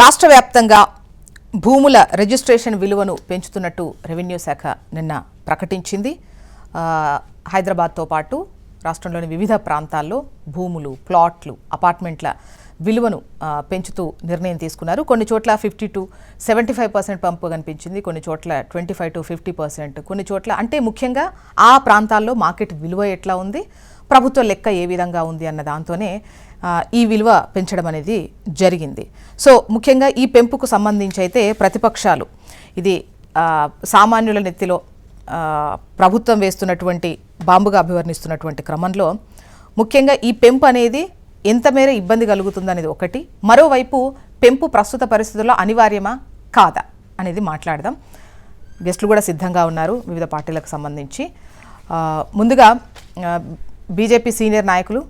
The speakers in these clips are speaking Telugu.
రాష్ట్ర వ్యాప్తంగా భూముల రిజిస్ట్రేషన్ విలువను పెంచుతున్నట్టు రెవెన్యూ శాఖ నిన్న ప్రకటించింది. హైదరాబాద్తో పాటు రాష్ట్రంలోని వివిధ ప్రాంతాల్లో భూములు, ప్లాట్లు, అపార్ట్మెంట్ల విలువను పెంచుతూ నిర్ణయం తీసుకున్నారు. కొన్ని చోట్ల 50 to 75% పంపు కనిపించింది, కొన్ని చోట్ల 25 to 50%, కొన్ని చోట్ల అంటే ముఖ్యంగా ఆ ప్రాంతాల్లో మార్కెట్ విలువ ఎట్లా ఉంది, ప్రభుత్వ లెక్క ఏ విధంగా ఉంది అన్న దాంతోనే ఈ విలువ పెంచడం అనేది జరిగింది. సో ముఖ్యంగా ఈ పెంపుకు సంబంధించి అయితే ప్రతిపక్షాలు ఇది సామాన్యుల నెత్తిలో ప్రభుత్వం వేస్తున్నటువంటి బాంబుగా అభివర్ణిస్తున్నటువంటి క్రమంలో ముఖ్యంగా ఈ పెంపు అనేది ఎంత మేర ఇబ్బంది కలుగుతుందనేది ఒకటి, మరోవైపు పెంపు ప్రస్తుత పరిస్థితుల్లో అనివార్యమా కాదా అనేది మాట్లాడదాం. గెస్టులు కూడా సిద్ధంగా ఉన్నారు వివిధ పార్టీలకు సంబంధించి. ముందుగా బీజేపీ సీనియర్ నాయకులు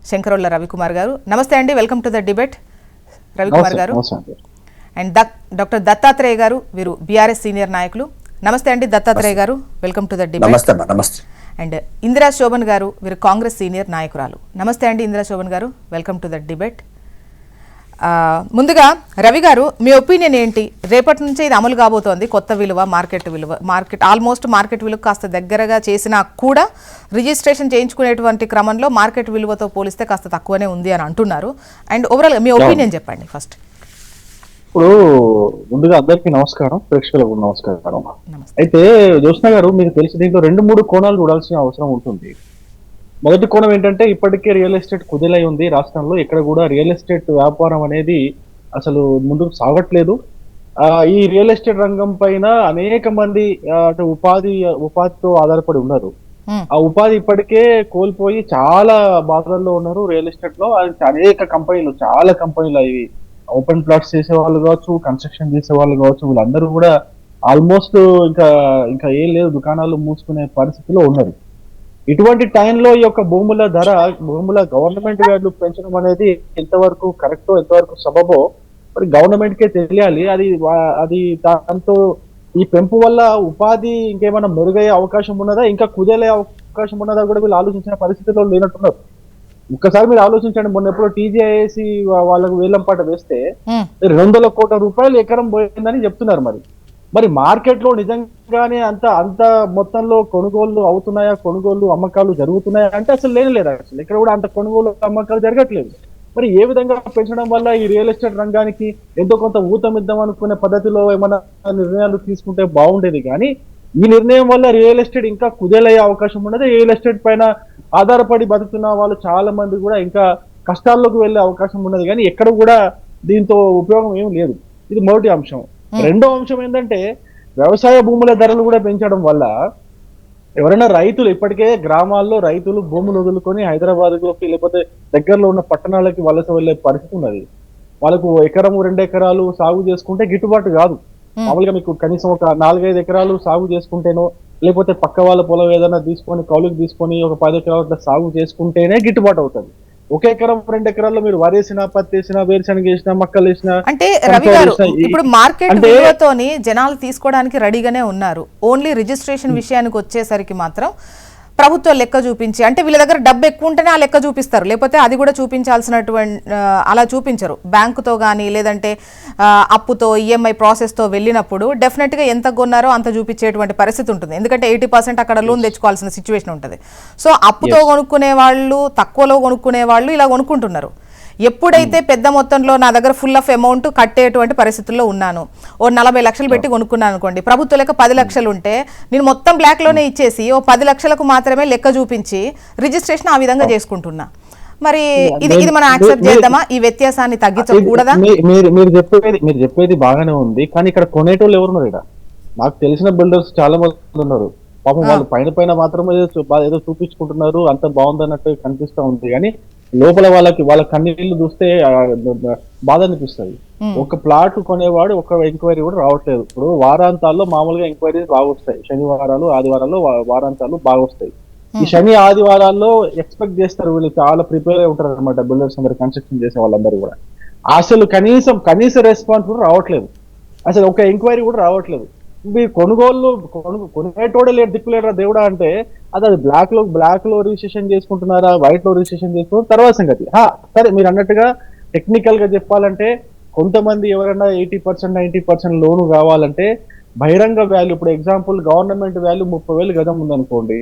శంకరొల్ల రవికుమార్ గారు, నమస్తే అండి, welcome to the debate Ravikumar గారు. అండ్ డాక్టర్ దత్తాత్రేయ గారు, వీరు బీఆర్ఎస్ సీనియర్ నాయకులు, నమస్తే అండి దత్తాత్రేయ గారు, welcome to the debate. And Indira Shobhan గారు, వీరు కాంగ్రెస్ సీనియర్ నాయకురాలు, నమస్తే అండి ఇందిరా శోభన్ గారు, వెల్కమ్ టు ద డిబేట్. ముందుగా రవి గారు, మీ ఒపీనియన్ ఏంటి? రేపటి నుంచే ఇది అమలు కాబోతోంది, కొత్త విలువ, మార్కెట్ ఆల్మోస్ట్ మార్కెట్ విలువ కాస్త దగ్గరగా చేసినా కూడా రిజిస్ట్రేషన్ చేయించుకునేటువంటి క్రమంలో మార్కెట్ విలువతో పోలిస్తే కాస్త తక్కువనే ఉంది అని అంటున్నారు. అండ్ ఓవరాల్ మీ ఒపీనియన్ చెప్పండి ఫస్ట్. ఇప్పుడు ముందుగా అందరికీ నమస్కారం, ప్రేక్షకులకు నమస్కారం. అయితే జ్యోత్స్న గారు, మీకు తెలిసి దీంట్లో 2-3 కోణాలు చూడాల్సిన అవసరం ఉంటుంది. మొదటి కోణం ఏంటంటే, ఇప్పటికే రియల్ ఎస్టేట్ కుదేలై ఉంది రాష్ట్రంలో. ఇక్కడ కూడా రియల్ ఎస్టేట్ వ్యాపారం అనేది అసలు ముందుకు సాగట్లేదు. ఈ రియల్ ఎస్టేట్ రంగం పైన అనేక మంది ఉపాధితో ఆధారపడి ఉన్నారు. ఆ ఉపాధి ఇప్పటికే కోల్పోయి చాలా బాధల్లో ఉన్నారు రియల్ ఎస్టేట్ లో. అనేక కంపెనీలు, చాలా కంపెనీలు, అవి ఓపెన్ ప్లాట్స్ చేసే వాళ్ళు కావచ్చు, కన్స్ట్రక్షన్ చేసే వాళ్ళు కావచ్చు, వీళ్ళందరూ కూడా ఆల్మోస్ట్ ఇంకా ఏం లేదు, దుకాణాలు మూసుకునే పరిస్థితిలో ఉన్నారు. ఇటువంటి టైంలో ఈ యొక్క భూముల గవర్నమెంట్ వాల్యూ పెంచడం అనేది ఎంతవరకు కరెక్టో, ఎంతవరకు సబబో మరి గవర్నమెంట్ కే తెలియాలి. అది దాంతో ఈ పెంపు వల్ల ఉపాధి ఇంకేమైనా మెరుగయ్యే అవకాశం ఉన్నదా, ఇంకా కుదేలే అవకాశం ఉన్నదా కూడా వీళ్ళు ఆలోచించిన పరిస్థితిలో లేనట్టున్నారు. ఒక్కసారి మీరు ఆలోచించండి, మొన్న ఎప్పుడో టీజీఐఏసీ వాళ్ళకు వేలంపాట వేస్తే 200 కోట్ల రూపాయలు ఎకరం పోయిందని చెప్తున్నారు. మరి మార్కెట్ లో నిజంగానే అంత మొత్తంలో కొనుగోళ్లు అవుతున్నాయా, కొనుగోళ్లు అమ్మకాలు జరుగుతున్నాయా అంటే అసలు లేనేలేదు. అసలు ఇక్కడ కూడా అంత కొనుగోలు అమ్మకాలు జరగట్లేదు. మరి ఏ విధంగా పెంచడం వల్ల ఈ రియల్ ఎస్టేట్ రంగానికి ఎంతో కొంత ఊతమిద్దాం అనుకునే పద్ధతిలో ఏమైనా నిర్ణయాలు తీసుకుంటే బాగుండేది. కానీ ఈ నిర్ణయం వల్ల రియల్ ఎస్టేట్ ఇంకా కుదేలయ్యే అవకాశం ఉన్నది. రియల్ ఎస్టేట్ పైన ఆధారపడి బతుకుతున్న వాళ్ళు చాలా మంది కూడా ఇంకా కష్టాల్లోకి వెళ్లే అవకాశం ఉన్నది. కానీ ఎక్కడ కూడా దీంతో ఉపయోగం ఏం లేదు. ఇది మొదటి అంశం. రెండో అంశం ఏంటంటే, వ్యవసాయ భూముల ధరలు కూడా పెంచడం వల్ల ఎవరైనా రైతులు, ఇప్పటికే గ్రామాల్లో రైతులు భూములు వదులుకొని హైదరాబాద్లోకి లేకపోతే దగ్గరలో ఉన్న పట్టణాలకి వలస వెళ్లే పరిస్థితి ఉన్నది. వాళ్ళకు 1-2 ఎకరాలు సాగు చేసుకుంటే గిట్టుబాటు కాదు. మామూలుగా మీకు కనీసం ఒక 4-5 ఎకరాలు సాగు చేసుకుంటేనో, లేకపోతే పక్క వాళ్ళ పొలం ఏదైనా తీసుకొని కౌలుకి తీసుకొని ఒక 10 ఎకరాల సాగు చేసుకుంటేనే గిట్టుబాటు అవుతుంది. 1 ఎకరం 2 ఎకరాల్లో మీరు వరేసినా, పత్తి వేసినా, వేరుశనగ వేసినా, మక్కలు వేసినా. అంటే రవి గారు, ఇప్పుడు మార్కెట్ విలువతోని జనాలు తీసుకోవడానికి రెడీగానే ఉన్నారు. ఓన్లీ రిజిస్ట్రేషన్ విషయానికి వచ్చేసరికి మాత్రం ప్రభుత్వం లెక్క చూపించి, అంటే వీళ్ళ దగ్గర డబ్బు ఎక్కువ ఉంటేనే ఆ లెక్క చూపిస్తారు, లేకపోతే అది కూడా చూపించాల్సినటువంటి అలా చూపించరు. బ్యాంకుతో కానీ లేదంటే అప్పుతో ఈఎంఐ ప్రాసెస్తో వెళ్ళినప్పుడు డెఫినెట్గా ఎంత కొన్నారో అంత చూపించేటువంటి పరిస్థితి ఉంటుంది. ఎందుకంటే 80% అక్కడ లోన్ తెచ్చుకోవాల్సిన సిచ్యువేషన్ ఉంటుంది. సో అప్పుతో కొనుక్కునే వాళ్ళు, తక్కువలో కొనుక్కునే వాళ్ళు ఇలా కొనుక్కుంటున్నారు. ఎప్పుడైతే పెద్ద మొత్తంలో నా దగ్గర ఫుల్ ఆఫ్ అమౌంట్ కట్టేటువంటి పరిస్థితుల్లో ఉన్నాను, ఓ 40 లక్షలు పెట్టి కొనుక్కున్నాను అనుకోండి, ప్రభుత్వ లెక్క 10 లక్షలు ఉంటే నేను మొత్తం బ్లాక్లోనే ఇచ్చేసి ఓ 10 లక్షలకు మాత్రమే లెక్క చూపించి రిజిస్ట్రేషన్ ఆ విధంగా చేసుకుంటున్నా. మరి ఇది మనం యాక్సెప్ట్ చేద్దామా? ఈ వ్యత్యాసాన్ని తగ్గించకూడదా? మీరు చెప్పేది బాగానే ఉంది, కానీ ఇక్కడ కొనేటోళ్ళు ఎవరున్నారు? ఇక్కడ నాకు తెలిసిన బిల్డర్స్ చాలా మంది ఉన్నారు. పాపం వాళ్ళు పైన మాత్రం ఏదో చూపించుకుంటున్నారు, అంత బాగుందన్నట్టు కనిపిస్తా ఉంది. కానీ లోపల వాళ్ళ కన్నీళ్లు చూస్తే బాధ అనిపిస్తుంది. ఒక ప్లాట్ కొనేవాడు ఒక ఎంక్వైరీ కూడా రావట్లేదు. ఇప్పుడు వారాంతాల్లో మామూలుగా ఎంక్వైరీస్ బాగా వస్తాయి, శనివారాలు ఆదివారాల్లో వారాంతాలు బాగా వస్తాయి. ఈ శని ఆదివారాల్లో ఎక్స్పెక్ట్ చేస్తారు, వీళ్ళు చాలా ప్రిపేర్ అయి ఉంటారు అనమాట బిల్డర్స్ అందరు, కన్స్ట్రక్షన్ చేసే వాళ్ళందరూ కూడా. అసలు కనీస రెస్పాన్స్ కూడా రావట్లేదు, అసలు ఒక ఎంక్వైరీ కూడా రావట్లేదు. మీరు కొనేటోడే లేడు, దిక్కులేరా దేవుడా అంటే అది బ్లాక్ లో రిజిస్ట్రేషన్ చేసుకుంటున్నారా, వైట్ లో రిజిస్ట్రేషన్ చేసుకుంటారు తర్వాత సంగతి. సరే, మీరు అన్నట్టుగా టెక్నికల్ గా చెప్పాలంటే కొంతమంది ఎవరైనా 80% 90% లోను కావాలంటే బహిరంగ వాల్యూ, ఇప్పుడు ఎగ్జాంపుల్ గవర్నమెంట్ వాల్యూ 30,000 గజం ఉందనుకోండి,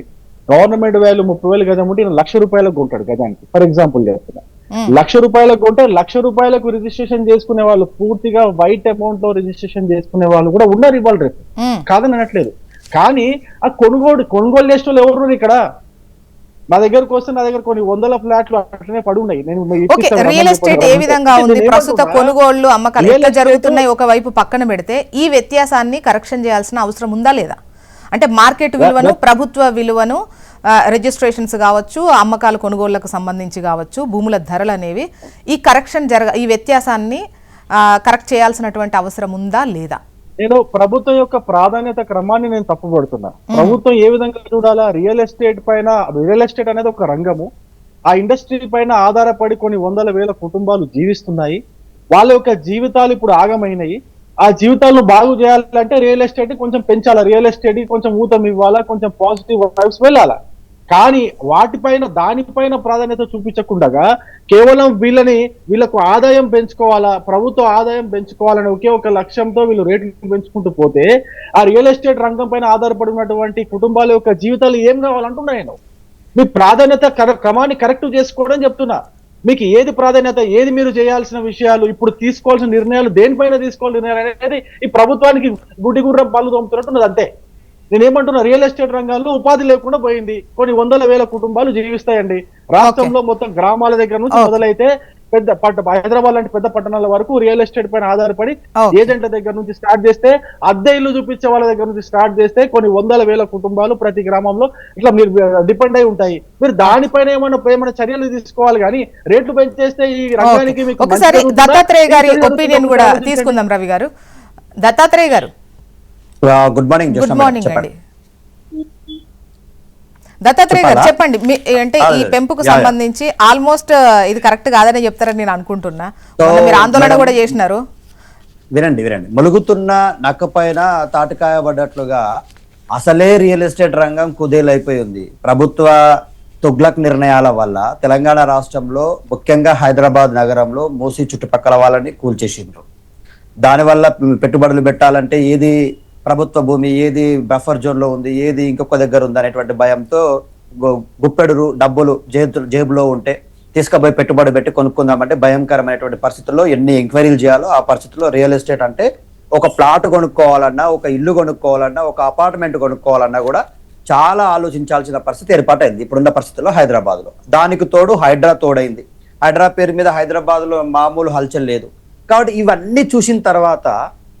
గవర్నమెంట్ వాల్యూ 30,000 గజం ఉంటే ఈయన 1,00,000 రూపాయలకు కొంటాడు గజానికి, ఫర్ ఎగ్జాంపుల్ చెప్తున్నా. 1,00,000 రూపాయలకు కొంటే 1,00,000 రూపాయలకు రిజిస్ట్రేషన్ చేసుకునే వాళ్ళు, పూర్తిగా వైట్ అమౌంట్ లో రిజిస్ట్రేషన్ చేసుకునే వాళ్ళు కూడా ఉన్నారు ఇవాళ రేపు, కాదని అనట్లేదు. కానీ ఆ కొనుగోలు చేసే వాళ్ళు ఎవరు ఇక్కడ? నా దగ్గరకు వస్తే నా దగ్గర కొన్ని వందల ఫ్లాట్లు అట్లనే పడి ఉన్నాయి. రియల్ ఎస్టేట్ ఏ విధంగా ఉంది, ప్రస్తుత కొనుగోళ్లు అమ్మకాలు ఎట్లా జరుగుతున్నాయి ఒకవైపు పక్కన పెడితే, ఈ వ్యత్యాసాన్ని కరెక్షన్ చేయాల్సిన అవసరం ఉందా లేదా? అంటే మార్కెట్ విలువను, ప్రభుత్వ విలువను, రిజిస్ట్రేషన్స్ కావచ్చు, అమ్మకాలు కొనుగోళ్లకు సంబంధించి కావచ్చు, భూముల ధరలు అనేవి ఈ వ్యత్యాసాన్ని కరెక్ట్ చేయాల్సినటువంటి అవసరం ఉందా లేదా? నేను ప్రభుత్వం యొక్క ప్రాధాన్యత క్రమాన్ని నేను తప్పుపడుతున్నా. ప్రభుత్వం ఏ విధంగా చూడాలా? రియల్ ఎస్టేట్ అనేది ఒక రంగము. ఆ ఇండస్ట్రీ పైన ఆధారపడి కొన్ని వందల వేల కుటుంబాలు జీవిస్తున్నాయి. వాళ్ళ యొక్క జీవితాలు ఇప్పుడు ఆగమైనాయి. ఆ జీవితాలను బాగు చేయాలంటే రియల్ ఎస్టేట్ కొంచెం పెంచాలా, రియల్ ఎస్టేట్ కొంచెం ఊతం ఇవ్వాలా, కొంచెం పాజిటివ్ వైబ్స్ వెళ్ళాలా. కానీ దానిపైన ప్రాధాన్యత చూపించకుండా కేవలం వీళ్ళకు ఆదాయం పెంచుకోవాలా, ప్రభుత్వ ఆదాయం పెంచుకోవాలని ఒకే ఒక లక్ష్యంతో వీళ్ళు రేట్లు పెంచుకుంటూ పోతే ఆ రియల్ ఎస్టేట్ రంగం పైన ఆధారపడి ఉన్నటువంటి కుటుంబాల యొక్క జీవితాలు ఏం కావాలంటున్నా నేను. మీ ప్రాధాన్యత క్రమాన్ని కరెక్ట్ చేసుకోవడం చెప్తున్నా. మీకు ఏది ప్రాధాన్యత, ఏది మీరు చేయాల్సిన విషయాలు, ఇప్పుడు తీసుకోవాల్సిన నిర్ణయాలు, దేనిపైన తీసుకోవాల్సిన నిర్ణయాలు అనేది ఈ ప్రభుత్వానికి గుడ్డిగుర్రం పాలు తోముతున్నట్టున్నది అంతే. నేనేమంటున్నా, రియల్ ఎస్టేట్ రంగాల్లో ఉపాధి లేకుండా పోయింది. కొన్ని వందల వేల కుటుంబాలు జీవిస్తాయండి రాష్ట్రంలో. మొత్తం గ్రామాల దగ్గర నుంచి మొదలైతే హైదరాబాద్ లాంటి పెద్ద పట్టణాల వరకు రియల్ ఎస్టేట్ పైన ఆధారపడి ఏజెంట్ల దగ్గర నుంచి స్టార్ట్ చేస్తే, అద్దె ఇల్లు చూపించే వాళ్ళ దగ్గర నుంచి స్టార్ట్ చేస్తే కొన్ని వందల వేల కుటుంబాలు ప్రతి గ్రామంలో ఇట్లా మీరు డిపెండ్ అయి ఉంటాయి. మీరు దానిపైన ఏమైనా చర్యలు తీసుకోవాలి, కానీ రేట్లు పెంచేస్తే ఈ రంగానికి మీకు. ఒకసారి దత్తాత్రేయ గారి ఒపీనియన్ కూడా తీసుకుందాం. రవి గారు, దత్తాత్రేయ గారు, గుడ్ మార్నింగ్. గుడ్ మార్నింగ్ అండి. దత్తాత్రేయ గారు చెప్పండి, అంటే ఈ పెంపుకు సంబంధించి ఆల్మోస్ట్ ఇది కరెక్ట్ కాదని చెప్తారని నేను అనుకుంటున్నా. మీరు ఆందోళన కూడా చేసినారు. వినండి. ములుగుతున్న నక్కపైన తాటికాయ పడ్డట్లుగా అసలే రియల్ ఎస్టేట్ రంగం కుదేలైపోయి ఉంది. ప్రభుత్వ తుగ్లక్ నిర్ణయాల వల్ల తెలంగాణ రాష్ట్రంలో, ముఖ్యంగా హైదరాబాద్ నగరంలో మూసి చుట్టుపక్కల వాళ్ళని కూల్చేసిండ్రు. దానివల్ల పెట్టుబడులు పెట్టాలంటే ఏది ప్రభుత్వ భూమి, ఏది బఫర్ జోన్ లో ఉంది, ఏది ఇంకొక దగ్గర ఉంది అనేటువంటి భయంతో గుప్పెడు డబ్బులు జేబులో ఉంటే తీసుకుపోయి పెట్టుబడి పెట్టి కొనుక్కుందామంటే భయంకరమైనటువంటి పరిస్థితుల్లో ఎన్ని ఎంక్వైరీలు చేయాలో ఆ పరిస్థితుల్లో రియల్ ఎస్టేట్ అంటే ఒక ప్లాట్ కొనుక్కోవాలన్నా, ఒక ఇల్లు కొనుక్కోవాలన్నా, ఒక అపార్ట్మెంట్ కొనుక్కోవాలన్నా కూడా చాలా ఆలోచించాల్సిన పరిస్థితి ఏర్పాటైంది ఇప్పుడున్న పరిస్థితుల్లో హైదరాబాద్ లో. దానికి తోడు హైడ్రా తోడైంది. హైడ్రా పేరు మీద హైదరాబాద్ లో మామూలు హల్చల్ లేదు. కాబట్టి ఇవన్నీ చూసిన తర్వాత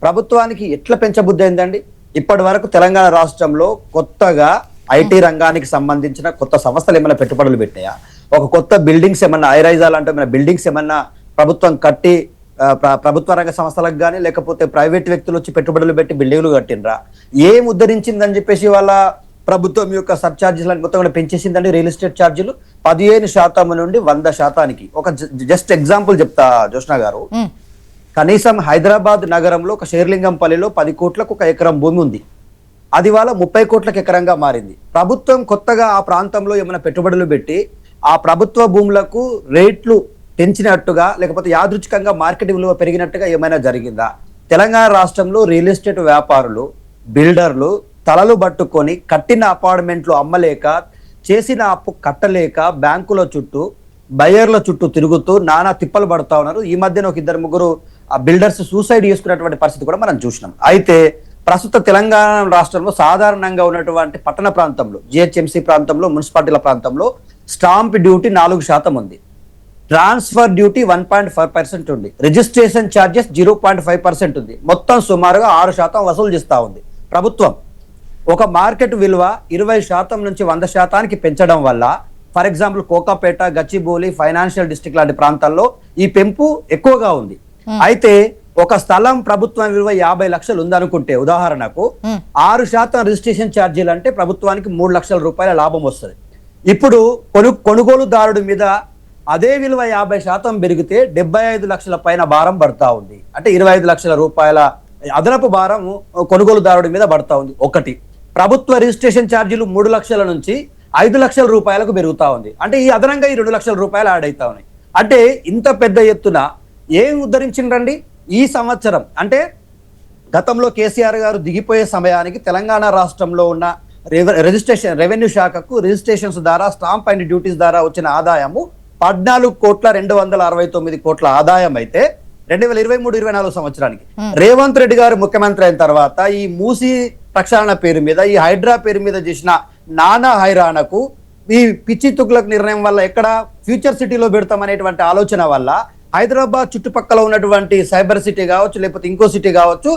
ప్రభుత్వానికి ఎట్లా పెంచబుద్ధి అయిందండి? ఇప్పటి వరకు తెలంగాణ రాష్ట్రంలో కొత్తగా ఐటీ రంగానికి సంబంధించిన కొత్త సంస్థలు ఏమైనా పెట్టుబడులు పెట్టాయా? ఒక కొత్త బిల్డింగ్స్ ఏమన్నా, ఐరైజాలు అంటే ఏమైనా బిల్డింగ్స్ ఏమన్నా ప్రభుత్వం కట్టి ప్రభుత్వ రంగ సంస్థలకు కానీ లేకపోతే ప్రైవేట్ వ్యక్తులు వచ్చి పెట్టుబడులు పెట్టి బిల్డింగ్లు కట్టినరా? ఏం ఉద్ధరించిందని చెప్పేసి వాళ్ళ ప్రభుత్వం యొక్క సబ్ ఛార్జీలను మొత్తం కూడా పెంచేసిందండి. రియల్ ఎస్టేట్ ఛార్జీలు 15% నుండి 100%. ఒక జస్ట్ ఎగ్జాంపుల్ చెప్తా జోష్నా గారు. కనీసం హైదరాబాద్ నగరంలో ఒక షేర్లింగంపల్లిలో 10 కోట్లకు ఒక ఎకరం భూమి ఉంది. అది వాళ్ళ 30 కోట్లకు ఎకరంగా మారింది. ప్రభుత్వం కొత్తగా ఆ ప్రాంతంలో ఏమైనా పెట్టుబడులు పెట్టి ఆ ప్రభుత్వ భూములకు రేట్లు పెంచినట్టుగా లేకపోతే యాదృచ్ఛికంగా మార్కెట్ విలువ పెరిగినట్టుగా ఏమైనా జరిగిందా? తెలంగాణ రాష్ట్రంలో రియల్ ఎస్టేట్ వ్యాపారులు, బిల్డర్లు తలలు పట్టుకొని కట్టిన అపార్ట్మెంట్లు అమ్మలేక, చేసిన అప్పు కట్టలేక బ్యాంకుల చుట్టూ, బయర్ల చుట్టూ తిరుగుతూ నానా తిప్పలు పడుతా ఉన్నారు. ఈ మధ్యన ఒక 2-3 బిల్డర్స్ సూసైడ్ చేసుకున్నటువంటి పరిస్థితి కూడా మనం చూసినాం. అయితే ప్రస్తుత తెలంగాణ రాష్ట్రంలో సాధారణంగా ఉన్నటువంటి పట్టణ ప్రాంతంలో, జిహెచ్ఎంసీ ప్రాంతంలో, మున్సిపాలిటీల ప్రాంతంలో స్టాంప్ డ్యూటీ 4% ఉంది, ట్రాన్స్ఫర్ డ్యూటీ 1.5% ఉంది, రిజిస్ట్రేషన్ ఛార్జెస్ 0.5% ఉంది. మొత్తం సుమారుగా 6% వసూలు చేస్తా ఉంది ప్రభుత్వం. ఒక మార్కెట్ విలువ 20% నుంచి 100%కి పెంచడం వల్ల, for example Kokapet, Gachibowli, financial district లాంటి ప్రాంతాల్లో ఈ పెంపు ఎక్కువగా ఉంది. అయితే ఒక స్థలం ప్రభుత్వం విలువ 50 లక్షలు ఉందనుకుంటే ఉదాహరణకు 6% రిజిస్ట్రేషన్ ఛార్జీలు అంటే ప్రభుత్వానికి 3 లక్షల రూపాయల లాభం వస్తుంది. ఇప్పుడు కొనుగోలుదారుడి మీద అదే విలువ 50% పెరిగితే 75 లక్షల పైన భారం పడతా ఉంది. అంటే 25 లక్షల రూపాయల అదనపు భారం కొనుగోలుదారుడి మీద పడతా ఉంది. ఒకటి, ప్రభుత్వ రిజిస్ట్రేషన్ ఛార్జీలు 3 లక్షల నుంచి 5 లక్షల రూపాయలకు పెరుగుతా ఉంది. అంటే ఈ అదనంగా ఈ 2 లక్షల రూపాయలు యాడ్ అవుతా ఉన్నాయి. అంటే ఇంత పెద్ద ఎత్తున ఏం ఉద్ధరించిండ్రండి? ఈ సంవత్సరం అంటే గతంలో కేసీఆర్ గారు దిగిపోయే సమయానికి తెలంగాణ రాష్ట్రంలో ఉన్న రెవెన్యూ శాఖకు రిజిస్ట్రేషన్స్ ద్వారా స్టాంప్ అండ్ డ్యూటీస్ ద్వారా వచ్చిన ఆదాయము 14,269,00,00,000 ఆదాయం అయితే 2023-24 సంవత్సరానికి రేవంత్ రెడ్డి గారు ముఖ్యమంత్రి అయిన తర్వాత ఈ మూసీ ప్రక్షాళన పేరు మీద ఈ హైడ్రా పేరు మీద చేసిన నానా హైరాణకు ఈ పిచ్చి తుగ్లక్ నిర్ణయం వల్ల ఎక్కడ ఫ్యూచర్ సిటీలో పెడతామనేటువంటి ఆలోచన వల్ల హైదరాబాద్ చుట్టుపక్కల ఉన్నటువంటి సైబర్ సిటీ కావచ్చు లేకపోతే ఇంకో సిటీ కావచ్చు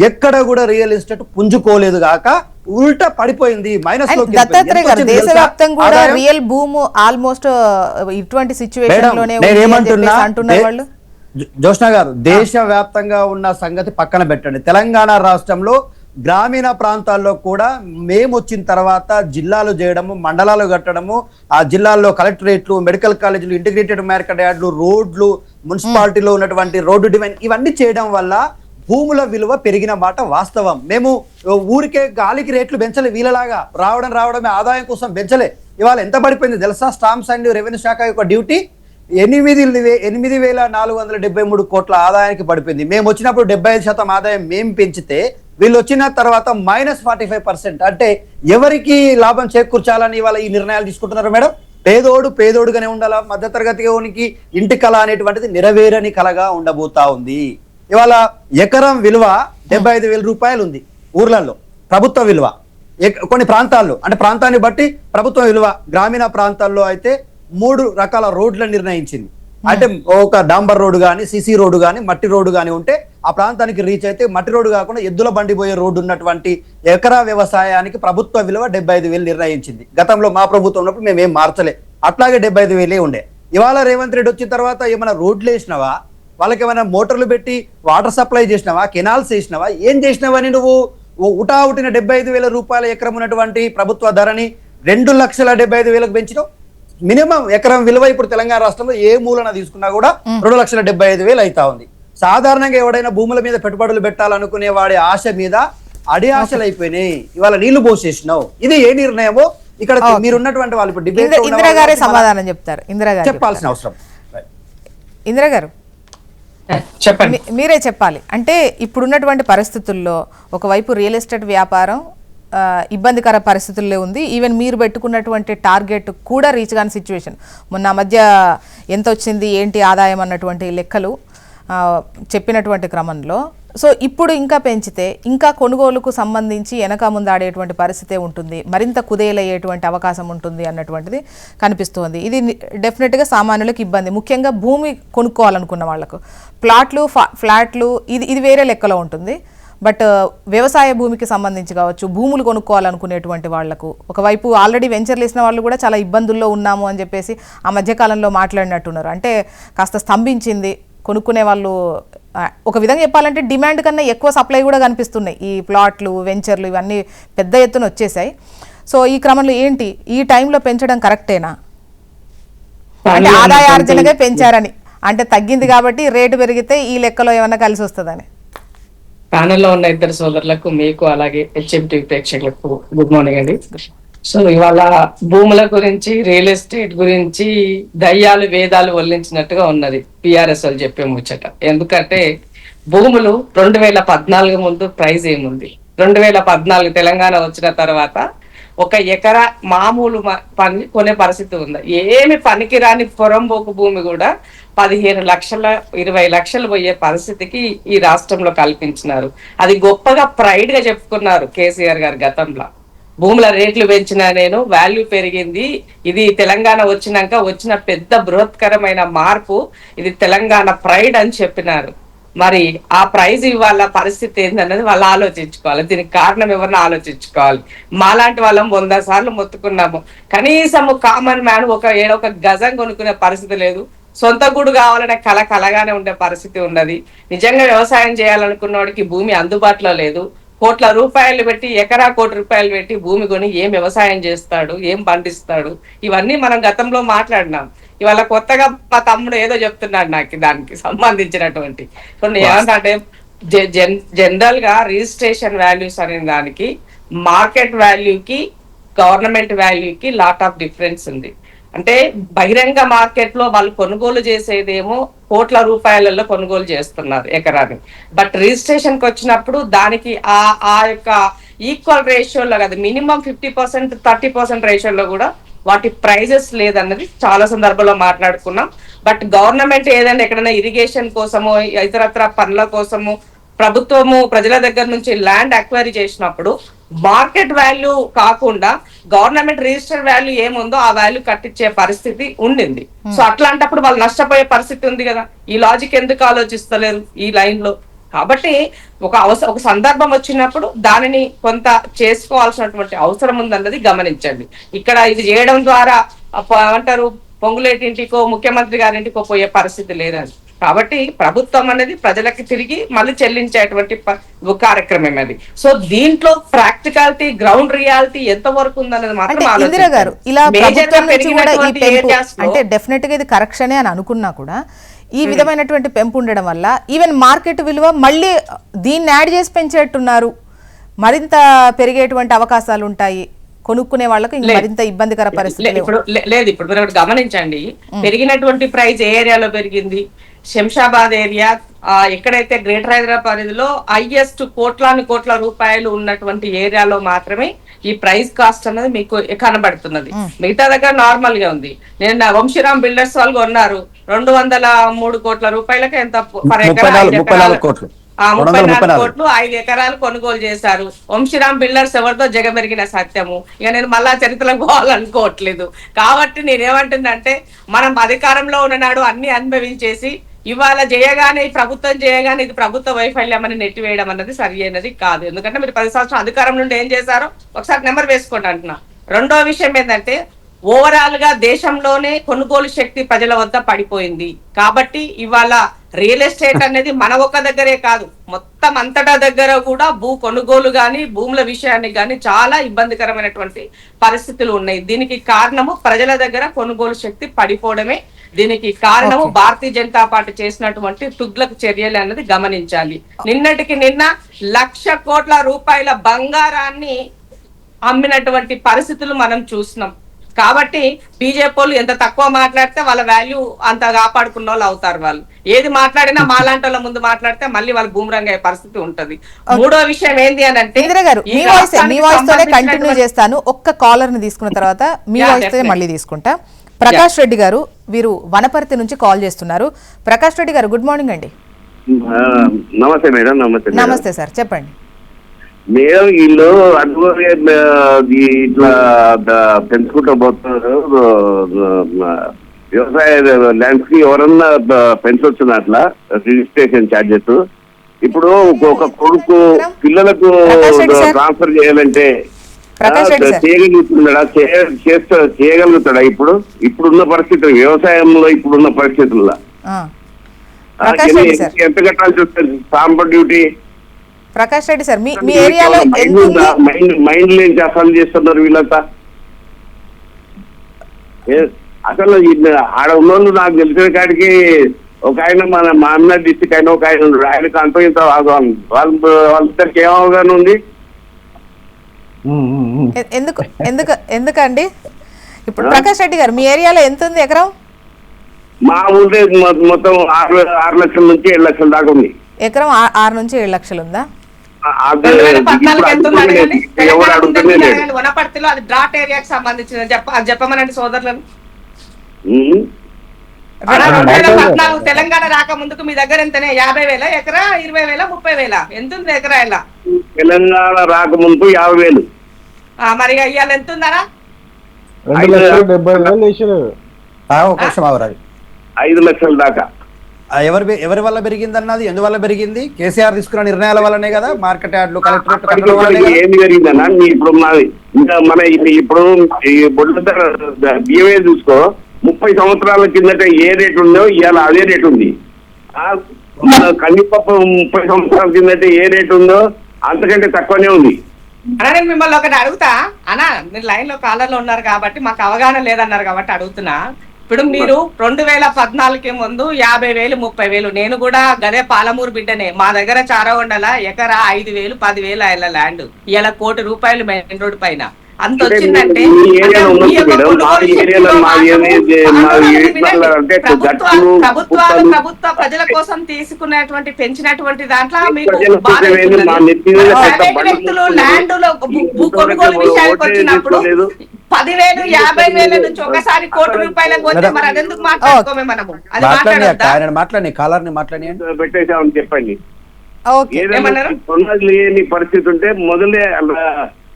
ఎక్కడ కూడా రియల్ ఎస్టేట్ పుంజుకోలేదు కాక ఉల్టా పడిపోయింది మైనస్ లో. దత్తాత్రేయ గారు దేశవ్యాప్తంగా కూడా రియల్ భూము ఆల్మోస్ట్ ఇటువంటి సిచ్యువేషన్ లోనే అంటున్నారు వాళ్ళు. జోష్నా గారు దేశవ్యాప్తంగా ఉన్న సంగతి పక్కన పెట్టండి, తెలంగాణ రాష్ట్రంలో గ్రామీణ ప్రాంతాల్లో కూడా మేము వచ్చిన తర్వాత జిల్లాలు చేయడము, మండలాలు కట్టడము, ఆ జిల్లాల్లో కలెక్టరేట్లు, మెడికల్ కాలేజీలు, ఇంటిగ్రేటెడ్ మార్కెట్ యార్డులు, రోడ్లు, మున్సిపాలిటీలో ఉన్నటువంటి రోడ్డు డివైన్ ఇవన్నీ చేయడం వల్ల భూముల విలువ పెరిగిన మాట వాస్తవం. మేము ఊరికే గాలికి రేట్లు పెంచలే, వీళ్ళలాగా రావడమే ఆదాయం కోసం పెంచలే. ఇవాళ ఎంత పడిపోయింది తెలుసా? స్టాంప్స్ అండ్ రెవెన్యూ శాఖ యొక్క డ్యూటీ 8,473 కోట్ల ఆదాయానికి పడిపోయింది. మేము వచ్చినప్పుడు 75% ఆదాయం మేము పెంచితే వీళ్ళు వచ్చిన తర్వాత -45%. అంటే ఎవరికి లాభం చేకూర్చాలని ఇవాళ ఈ నిర్ణయాలు తీసుకుంటున్నారు మేడం? పేదోడుగానే ఉండాలా, మధ్యతరగతికి ఇంటి కళ అనేటువంటిది నెరవేరని కళగా ఉండబోతా ఉంది. ఇవాళ ఎకరం విలువ 75,000 రూపాయలు ఉంది ఊర్లలో ప్రభుత్వ విలువ. కొన్ని ప్రాంతాల్లో అంటే ప్రాంతాన్ని బట్టి ప్రభుత్వ విలువ. గ్రామీణ ప్రాంతాల్లో అయితే 3 రకాల రోడ్లను నిర్ణయించింది. అంటే ఒక డాంబర్ రోడ్డు కానీ, సిసి రోడ్డు కానీ, మట్టి రోడ్డు కానీ ఉంటే ఆ ప్రాంతానికి రీచ్ అయితే, మట్టి రోడ్డు కాకుండా ఎద్దుల బండి పోయే రోడ్డు ఉన్నటువంటి ఎకరా వ్యవసాయానికి ప్రభుత్వ విలువ 75,000 నిర్ణయించింది. గతంలో మా ప్రభుత్వం ఉన్నప్పుడు మేమేం మార్చలే, అట్లాగే 75,000 ఉండే. ఇవాళ రేవంత్ రెడ్డి వచ్చిన తర్వాత ఏమైనా రోడ్లు వేసినావా, వాళ్ళకి ఏమైనా మోటార్లు పెట్టి వాటర్ సప్లై చేసినావా, కెనాల్స్ వేసినావా, ఏం చేసినావని నువ్వు ఉటావుటిన 75,000 రూపాయల ఎకరం ఉన్నటువంటి ప్రభుత్వ ధరని 2,75,000 పెంచినావు. మినిమం ఎకరం విలువ ఇప్పుడు తెలంగాణ రాష్ట్రంలో ఏ మూలన తీసుకున్నా కూడా 2,75,000 అవుతా ఉంది. సాధారణంగా ఎవడైనా భూముల మీద పెట్టుబడులు పెట్టాలనుకునే వాడి ఆశ మీద అడి ఆశలు అయిపోయినాయి. ఇవాళ నీళ్లు పోసేసినావు. ఇది ఏ నిర్ణయమో ఇక్కడ మీరున్నటువంటి వాళ్ళు ఇప్పుడు డిబేట్ ఇందిరా గారే సమాధానం చెప్తారు. ఇందిరా గారు చెప్పాల్సిన అవసరం. ఇందిరా గారు చెప్పండి, మీరే చెప్పాలి. అంటే ఇప్పుడున్నటువంటి పరిస్థితుల్లో ఒకవైపు రియల్ ఎస్టేట్ వ్యాపారం ఇబ్బందికర పరిస్థితుల్లో ఉంది. ఈవెన్ మీరు పెట్టుకున్నటువంటి టార్గెట్ కూడా రీచ్ కాని సిచ్యువేషన్. మొన్న మధ్య ఎంత వచ్చింది ఏంటి ఆదాయం అన్నటువంటి లెక్కలు చెప్పినటువంటి క్రమంలో సో ఇప్పుడు ఇంకా పెంచితే ఇంకా కొనుగోలుకు సంబంధించి వెనక ముందు ఆడేటువంటి పరిస్థితే ఉంటుంది, మరింత కుదేలయ్యేటువంటి అవకాశం ఉంటుంది అన్నటువంటిది కనిపిస్తోంది. ఇది డెఫినెట్గా సామాన్యులకు ఇబ్బంది, ముఖ్యంగా భూమి కొనుక్కోవాలనుకున్న వాళ్లకు. ప్లాట్లు ఫ్లాట్లు ఇది వేరే లెక్కలో ఉంటుంది. బట్ వ్యవసాయ భూమికి సంబంధించి కావచ్చు, భూములు కొనుక్కోవాలనుకునేటువంటి వాళ్లకు ఒకవైపు ఆల్రెడీ వెంచర్లు వేసిన వాళ్ళు కూడా చాలా ఇబ్బందుల్లో ఉన్నాము అని చెప్పేసి ఆ మధ్యకాలంలో మాట్లాడినట్టున్నారు. అంటే కాస్త స్తంభించింది. కొనుక్కునే వాళ్ళు ఒక విధంగా చెప్పాలంటే డిమాండ్ కన్నా ఎక్కువ సప్లై కూడా కనిపిస్తున్నాయి. ఈ ప్లాట్లు, వెంచర్లు ఇవన్నీ పెద్ద ఎత్తున వచ్చేసాయి. సో ఈ క్రమంలో ఏంటి ఈ టైంలో పెంచడం కరెక్టేనా? అంటే ఆదాయార్జనగా పెంచారని అంటే తగ్గింది కాబట్టి రేటు పెరిగితే ఈ లెక్కలో ఏమన్నా కలిసి వస్తుందని. ప్యానెల్లో ఉన్న ఇద్దరు సోదరులకు, మీకు అలాగే హెచ్ఎంటీవీ ప్రేక్షకులకు గుడ్ మార్నింగ్ అండి. సో ఇవాళ భూముల గురించి, రియల్ ఎస్టేట్ గురించి దయ్యాలు వేదాలు వల్లించినట్టుగా ఉన్నది పిఆర్ఎస్ వాళ్ళు చెప్పే ముచ్చట. ఎందుకంటే భూములు 2014 ముందు ప్రైజ్ ఏముంది, 2014 తెలంగాణ వచ్చిన తర్వాత ఒక ఎకరా మామూలు పని కొనే పరిస్థితి ఉంది. ఏమి పనికిరాని పొరంబోకు భూమి కూడా 15 లక్షల 20 లక్షలు పోయే పరిస్థితికి ఈ రాష్ట్రంలో కల్పించినారు. అది గొప్పగా ప్రైడ్ గా చెప్పుకున్నారు కేసీఆర్ గారు గతంలో. భూముల రేట్లు పెంచినా నేను, వాల్యూ పెరిగింది, ఇది తెలంగాణ వచ్చిన పెద్ద బృహత్కరమైన మార్పు, ఇది తెలంగాణ ప్రైడ్ అని చెప్పినారు. మరి ఆ ప్రైజ్ ఇవాళ పరిస్థితి ఏందన్నది వాళ్ళు ఆలోచించుకోవాలి. దీనికి కారణం ఎవరిని ఆలోచించుకోవాలి. మాలాంటి వాళ్ళం 100 సార్లు మొత్తుకున్నాము. కనీసము కామన్ మ్యాన్ ఒక గజం కొనుక్కునే పరిస్థితి లేదు. సొంత గూడు కావాలనే కలగానే ఉండే పరిస్థితి ఉన్నది. నిజంగా వ్యవసాయం చేయాలనుకున్న వాడికి భూమి అందుబాటులో లేదు. కోట్ల రూపాయలు పెట్టి, ఎకరా ₹1 కోటి పెట్టి భూమి కొని ఏం వ్యవసాయం చేస్తాడు, ఏం పండిస్తాడు? ఇవన్నీ మనం గతంలో మాట్లాడినాం. ఇవాళ కొత్తగా మా తమ్ముడు ఏదో చెప్తున్నాడు నాకు దానికి సంబంధించినటువంటి కొన్ని. ఏమంటే జనరల్ గా రిజిస్ట్రేషన్ వాల్యూస్ అనే దానికి మార్కెట్ వాల్యూకి గవర్నమెంట్ వాల్యూకి లాట్ ఆఫ్ డిఫరెన్స్ ఉంది. అంటే బహిరంగ మార్కెట్ లో వాళ్ళు కొనుగోలు చేసేదేమో కోట్ల రూపాయలలో కొనుగోలు చేస్తున్నారు ఎకరాన్ని. బట్ రిజిస్ట్రేషన్ కి వచ్చినప్పుడు దానికి ఆ యొక్క ఈక్వల్ రేషియోలో కదా, మినిమం 50% 30% రేషియోలో కూడా వాటి ప్రైజెస్ లేదన్నది చాలా సందర్భంలో మాట్లాడుకున్నాం. బట్ గవర్నమెంట్ ఏదైనా ఎక్కడైనా ఇరిగేషన్ కోసమో ఇతరత్ర పనుల కోసము ప్రభుత్వము ప్రజల దగ్గర నుంచి ల్యాండ్ అక్వైరీ చేసినప్పుడు మార్కెట్ వాల్యూ కాకుండా గవర్నమెంట్ రిజిస్టర్ వాల్యూ ఏముందో ఆ వాల్యూ కట్టించే పరిస్థితి ఉండింది. సో అట్లాంటప్పుడు వాళ్ళు నష్టపోయే పరిస్థితి ఉంది కదా. ఈ లాజిక్ ఎందుకు ఆలోచిస్తలేరు ఈ లైన్ లో? కాబట్టి ఒక సందర్భం వచ్చినప్పుడు దానిని కొంత చేసుకోవాల్సినటువంటి అవసరం ఉందన్నది గమనించండి. ఇక్కడ ఇది చేయడం ద్వారా ఏమంటారు, పొంగులేటింటికో ముఖ్యమంత్రి గారింటికో పోయే పరిస్థితి లేదని. కాబట్టి ప్రభుత్వం అనేది ప్రజలకి తిరిగి మళ్ళీ చెల్లించేటువంటి కార్యక్రమం అది. సో దీంట్లో ప్రాక్టికాలిటీ, గ్రౌండ్ రియాలిటీ ఎంత వరకు ఉందన్నది మాత్రం ఇందిరా గారు, ఇలా ప్రభుత్వం నుంచి కూడా ఈ పెంపు అంటే ఆలోచించాలి. డెఫినెట్ గా ఇది కరెక్షనే అని అనుకున్నా కూడా ఈ విధమైనటువంటి పెంపు ఉండడం వల్ల ఈవెన్ మార్కెట్ విలువ మళ్ళీ దీన్ని యాడ్ చేసి పెంచేట్టున్నారు. మరింత పెరిగేటువంటి అవకాశాలు ఉంటాయి, కొనుక్కునే వాళ్ళకు ఇంకా మరింత ఇబ్బందికర పరిస్థితి. ఇప్పుడు లేదు, ఇప్పుడు మీరు గమనించండి, పెరిగినటువంటి ప్రైస్ ఏ ఏరియాలో పెరిగింది? శంషాబాద్ ఏరియా, ఎక్కడైతే గ్రేటర్ హైదరాబాద్ పరిధిలో హైయెస్ట్ కోట్ల రూపాయలు ఉన్నటువంటి ఏరియాలో మాత్రమే ఈ ప్రైస్ కాస్ట్ అనేది మీకు కనబడుతున్నది. మిగతా దగ్గర నార్మల్ గా ఉంది. నేను వంశీరామ్ బిల్డర్స్ వాళ్ళు కొన్నారు 203 కోట్ల రూపాయలకి, ఎంత పర్ ఎకరా 34 కోట్లు 34 కోట్లు 5 ఎకరాలు కొనుగోలు చేశారు. వంశీరామ్ బిల్డర్స్ ఎవరితో జగమెరిగిన సత్యము. ఇక నేను మళ్ళా చరిత్రలకు పోవాలనుకోవట్లేదు. కాబట్టి నేనేమంటుందంటే, మనం అధికారంలో ఉన్ననాడు అన్ని అనుభవించేసి ఇవాళ చేయగానే, ఈ ప్రభుత్వం చేయగానే ఇది ప్రభుత్వ వైఫల్యం అని నెట్టివేయడం అన్నది సరి అయినది కాదు. ఎందుకంటే మీరు 10 సంవత్సరాలు అధికారం నుండి ఏం చేశారో ఒకసారి నెంబర్ వేసుకోండి అంటున్నా. రెండో విషయం ఏంటంటే, ఓవరాల్ గా దేశంలోనే కొనుగోలు శక్తి ప్రజల వద్ద పడిపోయింది. కాబట్టి ఇవాళ రియల్ ఎస్టేట్ అనేది మన ఒక్క దగ్గరే కాదు, మొత్తం అంతటా దగ్గర కూడా భూ కొనుగోలు గాని, భూముల విషయాన్ని గాని చాలా ఇబ్బందికరమైనటువంటి పరిస్థితులు ఉన్నాయి. దీనికి కారణము ప్రజల దగ్గర కొనుగోలు శక్తి పడిపోవడమే. దీనికి కారణము భారతీయ జనతా పార్టీ చేసినటువంటి తుగ్లక్ చర్యలు అన్నది గమనించాలి. నిన్నటికి నిన్న 1,00,000 కోట్ల రూపాయల బంగారాన్ని అమ్మినటువంటి పరిస్థితులు మనం చూసినాం. కాబట్టి బీజేపీ వాళ్ళు ఎంత తక్కువ మాట్లాడితే వాళ్ళ వాల్యూ అంత కాపాడుకున్న వాళ్ళు అవుతారు. వాళ్ళు ఏది మాట్లాడినా మాలాంటి వాళ్ళ ముందు మాట్లాడితే మళ్ళీ వాళ్ళు బూమరంగ్ అయ్యే పరిస్థితి ఉంటది. మూడో విషయం ఏంటి అని అంటే, ఇందిరా గారు, మీ వాయిస్ తోనే కంటిన్యూ చేస్తాను. ఒక్క కాలర్ ని తీసుకున్న తర్వాత మీ వాయిస్ తోనే మళ్ళీ తీసుకుంటా. ప్రకాష్ రెడ్డి గారు, వీరు వనపర్తి నుంచి కాల్ చేస్తున్నారు. ప్రకాష్ రెడ్డి గారు, గుడ్ మార్నింగ్ అండి. నమస్తే మేడం. నమస్తే సార్, చెప్పండి. మేడం, వీళ్ళు అనుకోని ఇట్లా పెంచుకుంటూ పోతున్నారు. వ్యవసాయ ల్యాండ్స్ కి ఎవరన్నా పెంచొచ్చు అట్లా రిజిస్ట్రేషన్ ఛార్జెస్. ఇప్పుడు ఒక కొడుకు పిల్లలకు ట్రాన్స్ఫర్ చేయాలంటే చేయగలుగుతాడా? ఇప్పుడున్న పరిస్థితులు, వ్యవసాయంలో ఇప్పుడున్న పరిస్థితుల్లో ఎంత కట్టాల్సి వస్తుంది stamp duty? Prakash Reddy sir, మీ ఏరియాలో మైండ్ లేని అసలు చేస్తున్నారు వీళ్ళంతా. అసలు ఆడ ఉన్నోళ్ళు నాకు తెలిసిన కాడికి ఒక ఆయన మా అన్న డిస్టిక్ అయిన ఒక ఆయన ఉన్నాడు. ఆయనకు అంత ఇంత వాళ్ళిద్దరికి ఏం అవగాహన ఉంది? ఎందుకండి ఇప్పుడు ప్రకాష్ రెడ్డి గారు, మీ ఏరియాలో ఎంత ఉంది ఎకరం? మా ఊళ్ళో మొత్తం 6 లక్షల నుంచి 7 లక్షల దాకా ఉంది. ఎకరం 6 నుంచి 7 లక్షలు ఉందా? వనపర్తిలో అది డ్రాట్ ఏరియాకి సంబంధించిన చెప్పమనండి సోదరులను. 2014 తెలంగాణ రాక ముందుకు మీ దగ్గర ఎంతనే? 50,000 ఎకరా, 20,000, 30,000 ఎంత ఉంది ఎకరా? ఇలా తెలంగాణ రాక ముందు 50,000. మరి ఇవాళ ఎంత ఉందరా? 5 లక్షల దాకా. ఎవరి వల్ల పెరిగింది అన్నది, ఎందువల్ల పెరిగింది? కేసీఆర్ తీసుకున్న నిర్ణయాల వల్లనే కదా. మార్కెట్ యార్డ్లు, కలెక్టరేట్ ఏమి జరిగిందన్నా, ఇప్పుడు మన ఇప్పుడు బియ్యమే చూసుకో, 30 సంవత్సరాల కిందట ఏ రేటు ఉందో ఇవాళ అదే రేటు ఉంది. కందిపప్పు 30 సంవత్సరాల కిందట ఏ రేటు ఉందో అంతకంటే తక్కువనే ఉంది. అన్నా, నేను మిమ్మల్ని ఒకటి అడుగుతా అన్నా. మీరు లైన్ లో కాలర్లో ఉన్నారు కాబట్టి మాకు అవగాహన లేదన్నారు కాబట్టి అడుగుతున్నా. ఇప్పుడు మీరు 2014 ముందు 50,000, 30,000, నేను కూడా గదే పాలమూరు బిడ్డనే. మా దగ్గర చారగొండల ఎకరా 5,000, 10,000 అయ్యేలా ల్యాండ్. ఇలా 1 కోటి రూపాయలు మెయిన్ రోడ్ పైన. అంత వచ్చిందంటే మీ ఏరియాలో అంటే ఉండొచ్చు మీ యొక్క మేడం, మా కొనుగోలు ఏరియాలో శక్తిలో మాది వినండి. అంటే ప్రభుత్వాలు గట్లు ప్రభుత్వ ప్రజల కోసం తీసుకునేటువంటి పెంచినటువంటి దాంట్లో మీకు ప్రజల బాధ కోసం ఏంది? మా నెత్తి మీద పెద్ద ప్రైవేట్ బండ వ్యక్తులు మోస్తున్నారు. ల్యాండ్ లో భూ కొనుగోలు విషయానికి వచ్చినప్పుడు 10,000 50,000 నుంచి ఒకసారి ₹1,00,00,000 పోతే మరి అదెందుకు మాట్లాడుకోమే మనము? అది మాట్లాడొద్దా? ఆయన మాట్లాడి కాలర్ని మాట్లాడి పెట్టేసామని చెప్పండి. ఓకే ఏదైనా కొన్నది లేని పరిస్థితి ఉంటే మొదలే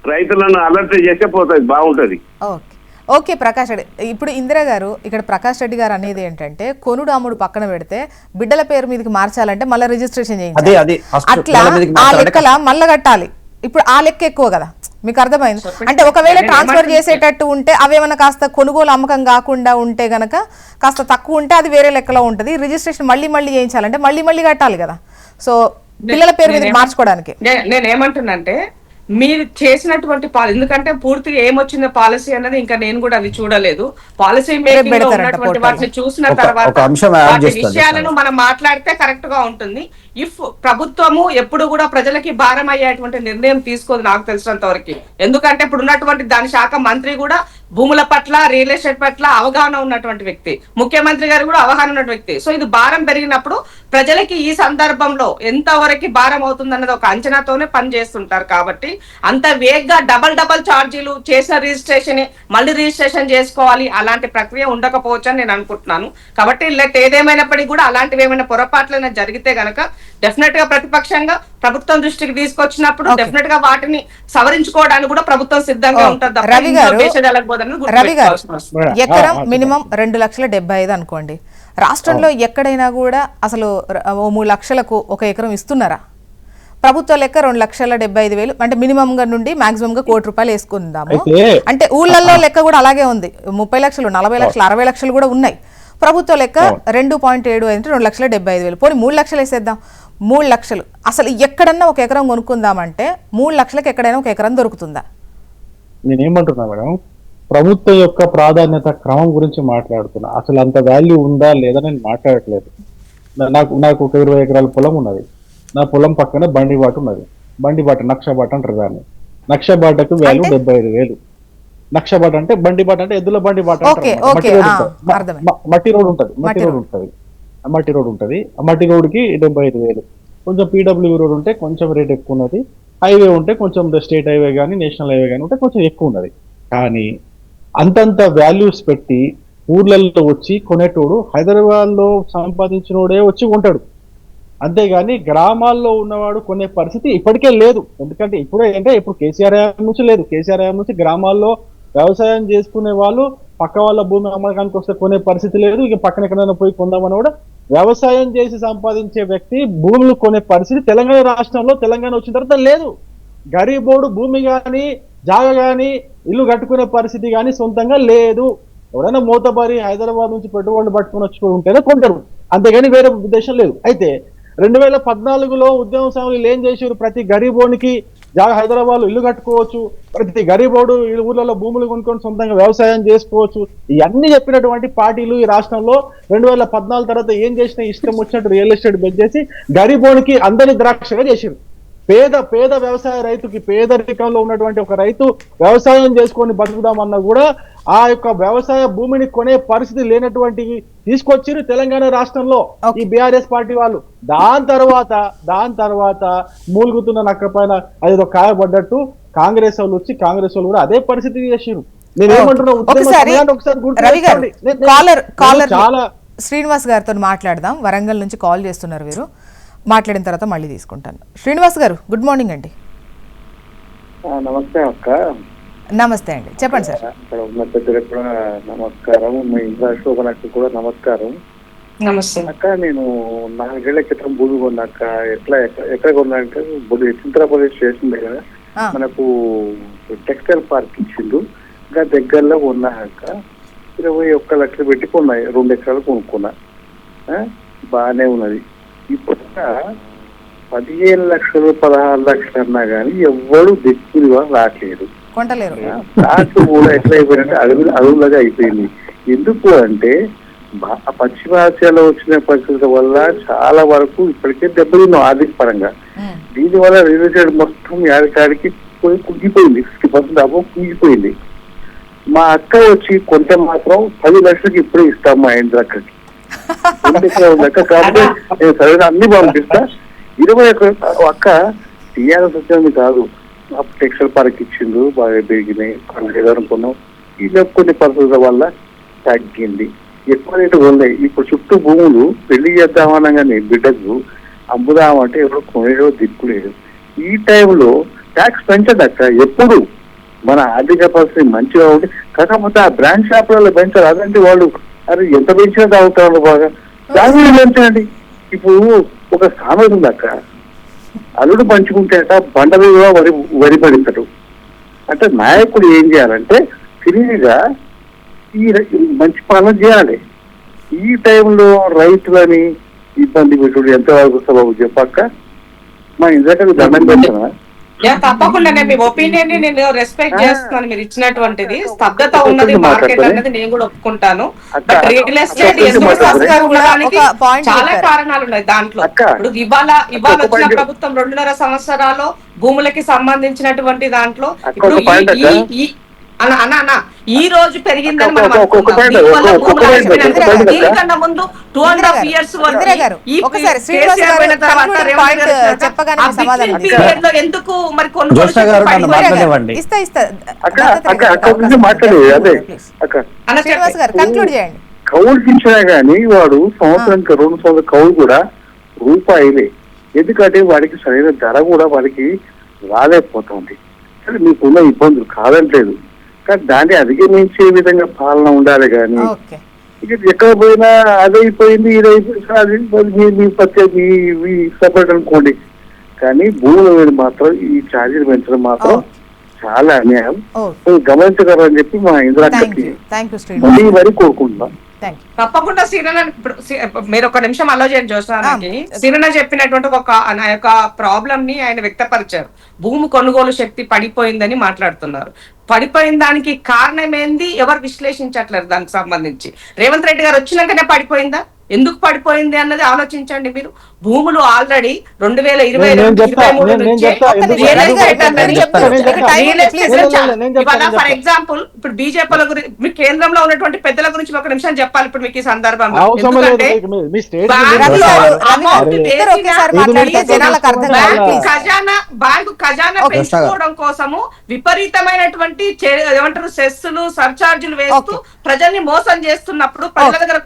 రైతులను అలర్ట్ చేస్తే పోతుంది, బాగుంటది. ఓకే ఓకే ప్రకాష్ రెడ్డి, ఇప్పుడు ఇందిరా గారు ఇక్కడ ప్రకాష్ రెడ్డి గారు అనేది ఏంటంటే కొనుడు అమ్ముడు పక్కన పెడితే బిడ్డల పేరు మీదకి మార్చాలంటే మళ్ళీ రిజిస్ట్రేషన్ చేయించాలి, అట్లా ఆ లెక్కల మళ్ళీ కట్టాలి. ఇప్పుడు ఆ లెక్క ఎక్కువ కదా, మీకు అర్థమైంది? అంటే ఒకవేళ ట్రాన్స్ఫర్ చేసేటట్టు ఉంటే అవేమన్నా కాస్త కొనుగోలు అమ్మకం కాకుండా ఉంటే గనక కాస్త తక్కువ ఉంటే అది వేరే లెక్కలో ఉంటుంది. రిజిస్ట్రేషన్ మళ్ళీ చేయించాలంటే మళ్ళీ కట్టాలి కదా. సో పిల్లల పేరు మీద మార్చుకోవడానికి నేను ఏమంటున్నానంటే మీరు చేసినటువంటి ఎందుకంటే పూర్తిగా ఏమొచ్చిందో పాలసీ అన్నది ఇంకా నేను కూడా అది చూడలేదు. పాలసీ మేకింగ్ లో ఉన్నటువంటి వాటిని చూసిన తర్వాత వాటి విషయాలను మనం మాట్లాడితే కరెక్ట్ గా ఉంటుంది. ఇఫ్ ప్రభుత్వము ఎప్పుడు కూడా ప్రజలకి భారం అయ్యేటువంటి నిర్ణయం తీసుకోదు నాకు తెలిసినంత వరకు. ఎందుకంటే ఇప్పుడు ఉన్నటువంటి దాని శాఖ మంత్రి కూడా భూముల పట్ల రియల్ ఎస్టేట్ పట్ల అవగాహన ఉన్నటువంటి వ్యక్తి, ముఖ్యమంత్రి గారు కూడా అవగాహన ఉన్న వ్యక్తి. సో ఇది భారం పెరిగినప్పుడు ప్రజలకి ఈ సందర్భంలో ఎంతవరకు భారం అవుతుంది అన్నది ఒక అంచనాతోనే పని చేస్తుంటారు. కాబట్టి అంత వేగ్గా డబల్ ఛార్జీలు చేసిన రిజిస్ట్రేషన్ మళ్ళీ రిజిస్ట్రేషన్ చేసుకోవాలి అలాంటి ప్రక్రియ ఉండకపోవచ్చు అని నేను అనుకుంటున్నాను. కాబట్టి ఏదేమైనప్పటికీ కూడా అలాంటివి ఏమైనా పొరపాట్లైనా జరిగితే గనక డెఫినెట్ గా ప్రతిపక్షంగా ప్రభుత్వం దృష్టికి తీసుకొచ్చినప్పుడు డెఫినెట్ గా వాటిని సవరించుకోవడానికి కూడా ప్రభుత్వం సిద్ధంగా ఉంటుంది. రవి గారు, ఎకరం మినిమం 2,75,000 అనుకోండి. రాష్ట్రంలో ఎక్కడైనా కూడా అసలు 3 లక్షలకు ఒక ఎకరం ఇస్తున్నారా? ప్రభుత్వ లెక్క 2,75,000 అంటే మినిమం గా నుండి మాక్సిమం గా ₹1,00,00,000 వేసుకుందాము. అంటే ఊళ్ళల్లో లెక్క కూడా అలాగే ఉంది. 30 లక్షలు, 40 లక్షలు, 60 లక్షలు కూడా ఉన్నాయి. ప్రభుత్వ లెక్క 2.75 అంటే 2,75,000. పోనీ 3 లక్షలు వేసేద్దాం. 3 లక్షలు అసలు ఎక్కడన్నా ఒక ఎకరం కొనుక్కుందామంటే 3 లక్షలకు ఎక్కడైనా ఒక ఎకరం దొరుకుతుందా? నేనేమంటున్నా మేడం, ప్రభుత్వం యొక్క ప్రాధాన్యత క్రమం గురించి మాట్లాడుతున్నా. అసలు అంత వాల్యూ ఉందా లేదా నేను మాట్లాడట్లేదు. నాకు ఒక 20 ఎకరాల పొలం ఉన్నది. నా పొలం పక్కన బండిబాట ఉన్నది. బండిబాట నక్షబాట అంటారు దాన్ని. నక్షబాటకు వాల్యూ 75,000. నక్షబాట అంటే బండిబాట అంటే ఎద్దుల బండిబాట, మట్టి రోడ్ ఉంటుంది. ఆ మట్టి రోడ్కి 75,000. కొంచెం పీడబ్ల్యూ రోడ్ ఉంటే కొంచెం రేట్ ఎక్కువ ఉన్నది. హైవే ఉంటే కొంచెం స్టేట్ హైవే కానీ నేషనల్ హైవే కానీ ఉంటే కొంచెం ఎక్కువ ఉన్నది. కానీ అంతంత వాల్యూస్ పెట్టి ఊర్లలో వచ్చి కొనేటోడు హైదరాబాద్ లో సంపాదించినోడే వచ్చి కొంటాడు. అంతేగాని గ్రామాల్లో ఉన్నవాడు కొనే పరిస్థితి ఇప్పటికే లేదు. ఎందుకంటే ఇప్పుడు కేసీఆర్ నుంచి లేదు. కేసీఆర్ నుంచి గ్రామాల్లో వ్యవసాయం చేసుకునే వాళ్ళు పక్క వాళ్ళ భూమి అమ్మకానికి వస్తే కొనే పరిస్థితి లేదు. ఇక పక్కన ఎక్కడైనా పోయి కొందామని కూడా వ్యవసాయం చేసి సంపాదించే వ్యక్తి భూములు కొనే పరిస్థితి తెలంగాణ రాష్ట్రంలో తెలంగాణ వచ్చిన తర్వాత లేదు. గరీబోడు భూమి కానీ జాగా కానీ ఇల్లు కట్టుకునే పరిస్థితి కానీ సొంతంగా లేదు. ఎవరైనా మూతబారి హైదరాబాద్ నుంచి పెట్టుబడులు పట్టుకుని వచ్చి ఉంటేనే కొంటారు, అంతేగాని వేరే ఉద్దేశం లేదు. అయితే 2014లో ఉద్యమ సమయంలో ఏం చేశారు? ప్రతి గరీబోనికి హైదరాబాద్ లో ఇల్లు కట్టుకోవచ్చు, ప్రతి గరీబోడు ఊర్లలో భూములు కొనుక్కొని సొంతంగా వ్యవసాయం చేసుకోవచ్చు. ఇవన్నీ చెప్పినటువంటి పార్టీలు ఈ రాష్ట్రంలో 2014 తర్వాత ఏం చేసినా ఇష్టం వచ్చినట్టు రియల్ ఎస్టేట్ పెంచేసి గరీబోనికి అందరి ద్రాక్షగా చేశారు. పేద వ్యవసాయ రైతుకి, పేదరికంలో ఉన్నటువంటి ఒక రైతు వ్యవసాయం చేసుకొని బతుకుదామన్నా కూడా ఆ యొక్క వ్యవసాయ భూమిని కొనే పరిస్థితి లేనటువంటి తీసుకొచ్చారు తెలంగాణ రాష్ట్రంలో ఈ బీఆర్ఎస్ పార్టీ వాళ్ళు. దాని తర్వాత మూలుగుతున్న నక్క పైన అదేదో కాయబడ్డట్టు కాంగ్రెస్ వాళ్ళు వచ్చి కాంగ్రెస్ వాళ్ళు కూడా అదే పరిస్థితి చేసారు. చాలా శ్రీనివాస్ గారితో మాట్లాడదాం. వరంగల్ నుంచి కాల్ చేస్తున్నారు వీరు. మాట్లాడిన తర్వాత మళ్ళీ తీసుకుంటాను. శ్రీనివాస్ గారు, గుడ్ మార్నింగ్ అండి. నమస్తే అక్క. నమస్తే అండి, చెప్పండి సార్. ఇక్కడ ఉన్న పెద్దలకు కూడా నమస్కారం, మీ ఇంద్రాశోభనకు కూడా నమస్కారం. నమస్తే అక్క. నేను 4 ఏళ్ల క్రితం భూమి కొన్నాక ఎక్కడ కొన్నాక చింతలపల్లి స్టేషన్ దగ్గర మనకు టెక్స్టైల్ పార్క్ ఇచ్చిండు. ఇంకా దగ్గరలో కొన్నాక 21 లక్షలు పెట్టి కొన్నాయి. 2 ఎకరాలు కొనుక్కున్నా, బాగానే ఉన్నది. ఇప్పుడు 15 లక్షలు 16 లక్షలు అన్నా కానీ ఎవ్వరు దిక్కులుగా రావట్లేదు. ఫ్లాట్ కూడా ఎట్లా అయిపోయిందంటే అదుపులాగా అయిపోయింది. ఎందుకు అంటే పశ్చిమాసియాలో వచ్చిన పరిస్థితుల వల్ల చాలా వరకు ఇప్పటికే దెబ్బతిన్నాం ఆర్థిక పరంగా. దీనివల్ల రియల్ ఎస్టేట్ మొత్తం యాడికాడికి పోయి కుంగిపోయింది, 50% అబో కుంగిపోయింది. మా అక్క వచ్చి కొంటే మాత్రం 10 లక్షలకి ఇప్పుడే ఇస్తాం మా ఇంద్రక్కకి. 2 ఎకరాల లెక్క కాబట్టి నేను సరైన అన్ని పంపిస్తా. 20 ఎకరాలు అక్క టీఆర్ఎస్ వచ్చింది కాదు, టెక్స్టైల్ పార్క్ ఇచ్చిండు, బాగా పెరిగినాయి అనుకున్నాం. ఇలా కొన్ని పరిస్థితుల వల్ల తగ్గింది, ఎక్కువ రేటు ఉన్నాయి. ఇప్పుడు చుట్టూ భూములు పెళ్లి చేద్దామనగానే బిడ్డకు అమ్ముదామంటే ఎవరు కొనేదో దిక్కులేదు. ఈ టైంలో ట్యాక్స్ పెంచదక్క. ఎప్పుడు మన ఆర్థిక పరిస్థితి మంచిగా ఉంటే, కాకపోతే ఆ బ్రాండ్ షాపులలో పెంచారు. అదంటే వాళ్ళు అరే ఎంత పెంచినా తాగుతారు బాగా, దాన్ని పెంచండి. ఇప్పుడు ఒక సామెత ఉంది అక్క, అల్లుడు పంచుకుంటే అట బండ మీద వరి పడించడు. అంటే నాయకుడు ఏం చేయాలంటే ఫ్రీగా ఈ మంచి పాలన చేయాలి. ఈ టైంలో రైతులని ఇబ్బంది పెట్టుడు ఎంతవరకు సభకు చెప్పక్క. మా ఇందాక దండం పెడుతున్నా. తప్పకుండా మీ ఒపీనియన్ ని నేను రెస్పెక్ట్ చేస్తున్నాను. మీరు ఇచ్చినటువంటిది స్తబ్దత ఉన్నది మార్కెట్ అనేది నేను కూడా ఒప్పుకుంటాను. బట్ రియల్ ఎస్టేట్ ఎందుకు సస్కారం ఉండడానికి చాలా కారణాలు ఉన్నాయి దాంట్లో. ఇప్పుడు ఇవాళ వచ్చిన ప్రభుత్వం 2.5 సంవత్సరాలు భూములకి సంబంధించినటువంటి దాంట్లో ఇప్పుడు ఈ రోజు పెరిగిందని మనం దీనికన్నా ముందు 2.5 years ఎందుకు మరి కౌలుకి ఇచ్చినా గానీ వాడు సంవత్సరానికి 2 సంవత్సరాల కౌలు కూడా రూపాయలే. ఎందుకంటే వాడికి సరైన ధర కూడా వాడికి రాలేకపోతుంది. సరే మీకున్న ఇబ్బందులు కాదంటలేదు, కానీ దాన్ని అధిగమించే విధంగా పాలన ఉండాలి. కానీ ఇక ఎక్కడ పోయినా అదైపోయింది ఇదైపోయింది మీ ప్రత్యేక సపరేట్ అనుకోండి. కానీ భూముల మీద మాత్రం ఈ ఛార్జీలు పెంచడం మాత్రం చాలా అన్యాయం, గమనించగలరని చెప్పి మా ఇంద్రాకి మరీ కోరుకుంటున్నాం. తప్పకుండా శ్రీరణ మీరు ఒక నిమిషం ఆలోచన చూస్తానికి శ్రీరణ చెప్పినటువంటి నా యొక్క ప్రాబ్లం ని ఆయన వ్యక్తపరిచారు. భూమి కొనుగోలు శక్తి పడిపోయిందని మాట్లాడుతున్నారు. పడిపోయిన దానికి కారణం ఏంది ఎవరు విశ్లేషించట్లేదు. దానికి సంబంధించి రేవంత్ రెడ్డి గారు వచ్చినాకనే పడిపోయిందా, ఎందుకు పడిపోయింది అన్నది ఆలోచించండి మీరు. భూములు ఆల్రెడీ 2022-23 ఫర్ ఎగ్జాంపుల్ ఇప్పుడు బీజేపీల గురించి మీ కేంద్రంలో ఉన్నటువంటి పెద్దల గురించి ఒక నిమిషం చెప్పాలి ఇప్పుడు మీకు ఈ సందర్భంలో. ఎందుకంటే బ్యాంకు ఖజానా పెంచుకోవడం కోసము విపరీతమైనటువంటి ఏమంటారు సెస్సులు సర్చార్జీలు వేస్తూ ప్రజల్ని మోసం చేస్తున్నప్పుడు ప్రజల దగ్గర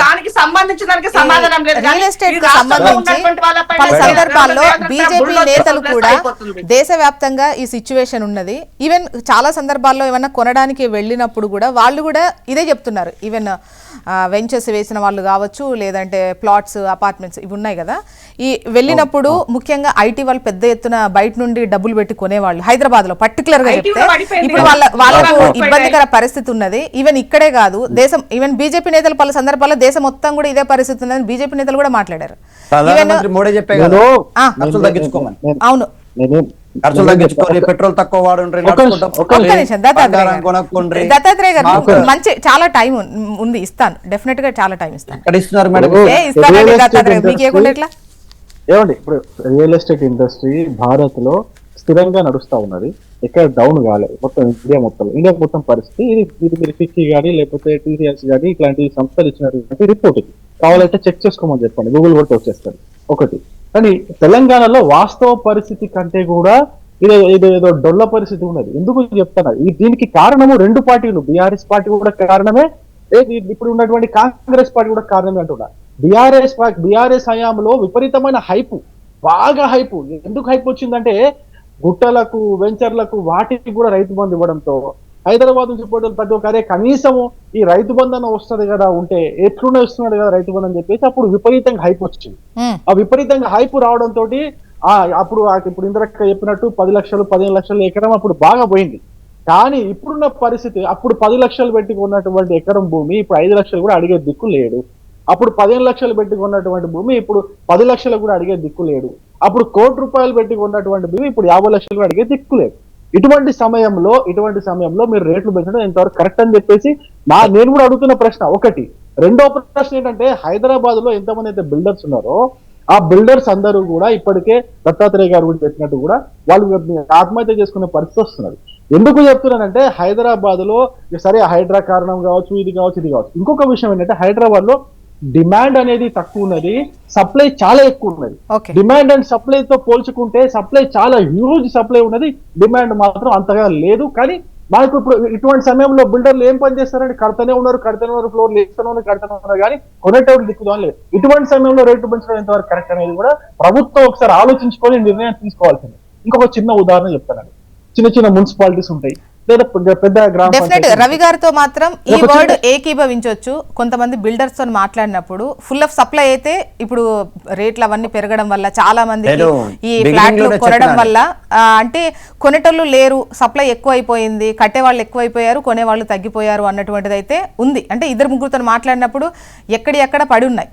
దానికి సంబంధించిన దానికి సమాధానం లేదు. రియల్ ఎస్టేట్ కు సంబంధించి పలు సందర్భాల్లో బీజేపీ నేతలు కూడా దేశవ్యాప్తంగా ఈ సిచ్యువేషన్ ఉన్నది. ఈవెన్ చాలా సందర్భాల్లో ఏమన్నా కొనడానికి వెళ్ళినప్పుడు కూడా వాళ్ళు కూడా ఇదే చెప్తున్నారు. ఈవెన్ వెంచర్స్ వేసిన వాళ్ళు కావచ్చు, లేదంటే ప్లాట్స్ అపార్ట్మెంట్స్ ఇవి ఉన్నాయి కదా, ఈ వెళ్ళినప్పుడు ముఖ్యంగా ఐటీ వాళ్ళు పెద్ద ఎత్తున బయట నుండి డబ్బులు పెట్టి కొనేవాళ్ళు. హైదరాబాద్ లో పర్టికులర్ గా చెప్తే ఇప్పుడు వాళ్ళకు ఇబ్బందికర పరిస్థితి ఉన్నది. ఈవెన్ ఇక్కడే కాదు దేశం, ఈవెన్ బీజేపీ నేతలు పలు సందర్భాల్లో దేశం మొత్తం కూడా ఇదే పరిస్థితి ఉన్నదని బీజేపీ నేతలు కూడా మాట్లాడారు. అవును, పెట్రోల్ తక్కువ దత్తాత్రేయ గారు మంచి చాలా టైం ఉంది, ఇస్తాను డెఫినెట్ గా చాలా టైం ఇస్తాను. ఏమండి ఇప్పుడు రియల్ ఎస్టేట్ ఇండస్ట్రీ భారత్ లో స్థిరంగా నడుస్తా ఉన్నది, ఎక్కడ డౌన్ కాలేదు. మొత్తం ఇండియా మొత్తం పరిస్థితి ఇది మీరు ఫిక్కీ కానీ లేకపోతే టీసీఎస్ కానీ ఇట్లాంటి సంస్థలు ఇచ్చినటువంటి రిపోర్ట్ ఇది కావాలంటే చెక్ చేసుకోమని చెప్పండి, గూగుల్ కూడా వచ్చేస్తారు ఒకటి. కానీ తెలంగాణలో వాస్తవ పరిస్థితి కంటే కూడా ఏదో డొల్ల పరిస్థితి ఉన్నది. ఎందుకు చెప్తాను, దీనికి కారణము 2 పార్టీలు, బీఆర్ఎస్ పార్టీ కూడా కారణమే, ఇప్పుడు ఉన్నటువంటి కాంగ్రెస్ పార్టీ కూడా కారణమే అంటున్నా. బీఆర్ఎస్ హయాంలో విపరీతమైన హైపు, బాగా హైపు. ఎందుకు హైప్ వచ్చిందంటే గుట్టలకు వెంచర్లకు వాటికి కూడా రైతు బంధు ఇవ్వడంతో హైదరాబాద్ నుంచి పోటీ ప్రతి ఒక్కరే కనీసము ఈ రైతు బంధన వస్తుంది కదా, ఉంటే ఎట్లునే వస్తున్నాడు కదా రైతు బంధు అని చెప్పేసి అప్పుడు విపరీతంగా హైప్ వచ్చింది. ఆ విపరీతంగా హైప్ రావడంతో ఇప్పుడు ఇంద్రక్క చెప్పినట్టు 10 లక్షలు 15 లక్షల ఎకరం అప్పుడు బాగా పోయింది. కానీ ఇప్పుడున్న పరిస్థితి, అప్పుడు 10 లక్షలు పెట్టి కొన్నటువంటి ఎకరం భూమి ఇప్పుడు 5 లక్షలు కూడా అడిగే దిక్కు లేడు. అప్పుడు 15 లక్షలు పెట్టి కొన్నటువంటి భూమి ఇప్పుడు 10 లక్షలు కూడా అడిగే దిక్కు లేడు. అప్పుడు ₹1 కోటి పెట్టి కొన్నటువంటి భూమి ఇప్పుడు 50 లక్షలు కూడా అడిగే దిక్కు లేదు. ఇటువంటి సమయంలో మీరు రేట్లు పెంచడం ఎంతవరకు కరెక్ట్ అని చెప్పేసి నేను కూడా అడుగుతున్న ప్రశ్న ఒకటి. రెండో ప్రశ్న ఏంటంటే హైదరాబాద్ లో ఎంతమంది అయితే బిల్డర్స్ ఉన్నారో ఆ బిల్డర్స్ అందరూ కూడా ఇప్పటికే దత్తాత్రేయ గారు కూడా చెప్పినట్టు కూడా వాళ్ళు ఆత్మహత్య చేసుకునే పరిస్థితి వస్తున్నది. ఎందుకు చెప్తున్నానంటే హైదరాబాద్ లో సరే హైడ్రా కారణం కావచ్చు, ఇది కావచ్చు, ఇది కావచ్చు. ఇంకొక విషయం ఏంటంటే హైదరాబాద్ లో డిమాండ్ అనేది తక్కువ ఉన్నది, సప్లై చాలా ఎక్కువ ఉన్నది. డిమాండ్ అండ్ సప్లై తో పోల్చుకుంటే సప్లై చాలా హ్యూజ్ సప్లై ఉన్నది, డిమాండ్ మాత్రం అంతగా లేదు. కానీ మనకు ఇప్పుడు ఇటువంటి సమయంలో బిల్డర్లు ఏం పని చేస్తారంటే కడతనే ఉన్నారు, ఫ్లోర్లు వేస్తూనే ఉన్నారు, కానీ కొనేటప్పుడు దిక్కుదాం లేదు. ఇటువంటి సమయంలో రేట్లు పెంచడం ఎంతవరకు కరెక్ట్ అనేది కూడా ప్రభుత్వం ఒకసారి ఆలోచించుకొని నిర్ణయం తీసుకోవాల్సింది. ఇంకొక చిన్న ఉదాహరణ చెప్తానండి. చిన్న చిన్న మున్సిపాలిటీస్ ఉంటాయి లేదా పెద్ద డెఫినెట్ రవి గారితో మాత్రం ఈ వర్డ్ ఏకీభవించవచ్చు. కొంతమంది బిల్డర్స్ తో మాట్లాడినప్పుడు ఫుల్ ఆఫ్ సప్లై అయితే ఇప్పుడు రేట్లు అవన్నీ పెరగడం వల్ల చాలా మంది ఈ ఫ్లాట్లు కొనడం వల్ల అంటే కొనేటోళ్ళు లేరు, సప్లై ఎక్కువ అయిపోయింది, కట్టేవాళ్ళు ఎక్కువైపోయారు, కొనేవాళ్ళు తగ్గిపోయారు అన్నటువంటిది అయితే ఉంది. అంటే ఇద్దరు ముగ్గురుతో మాట్లాడినప్పుడు ఎక్కడ పడి ఉన్నాయి,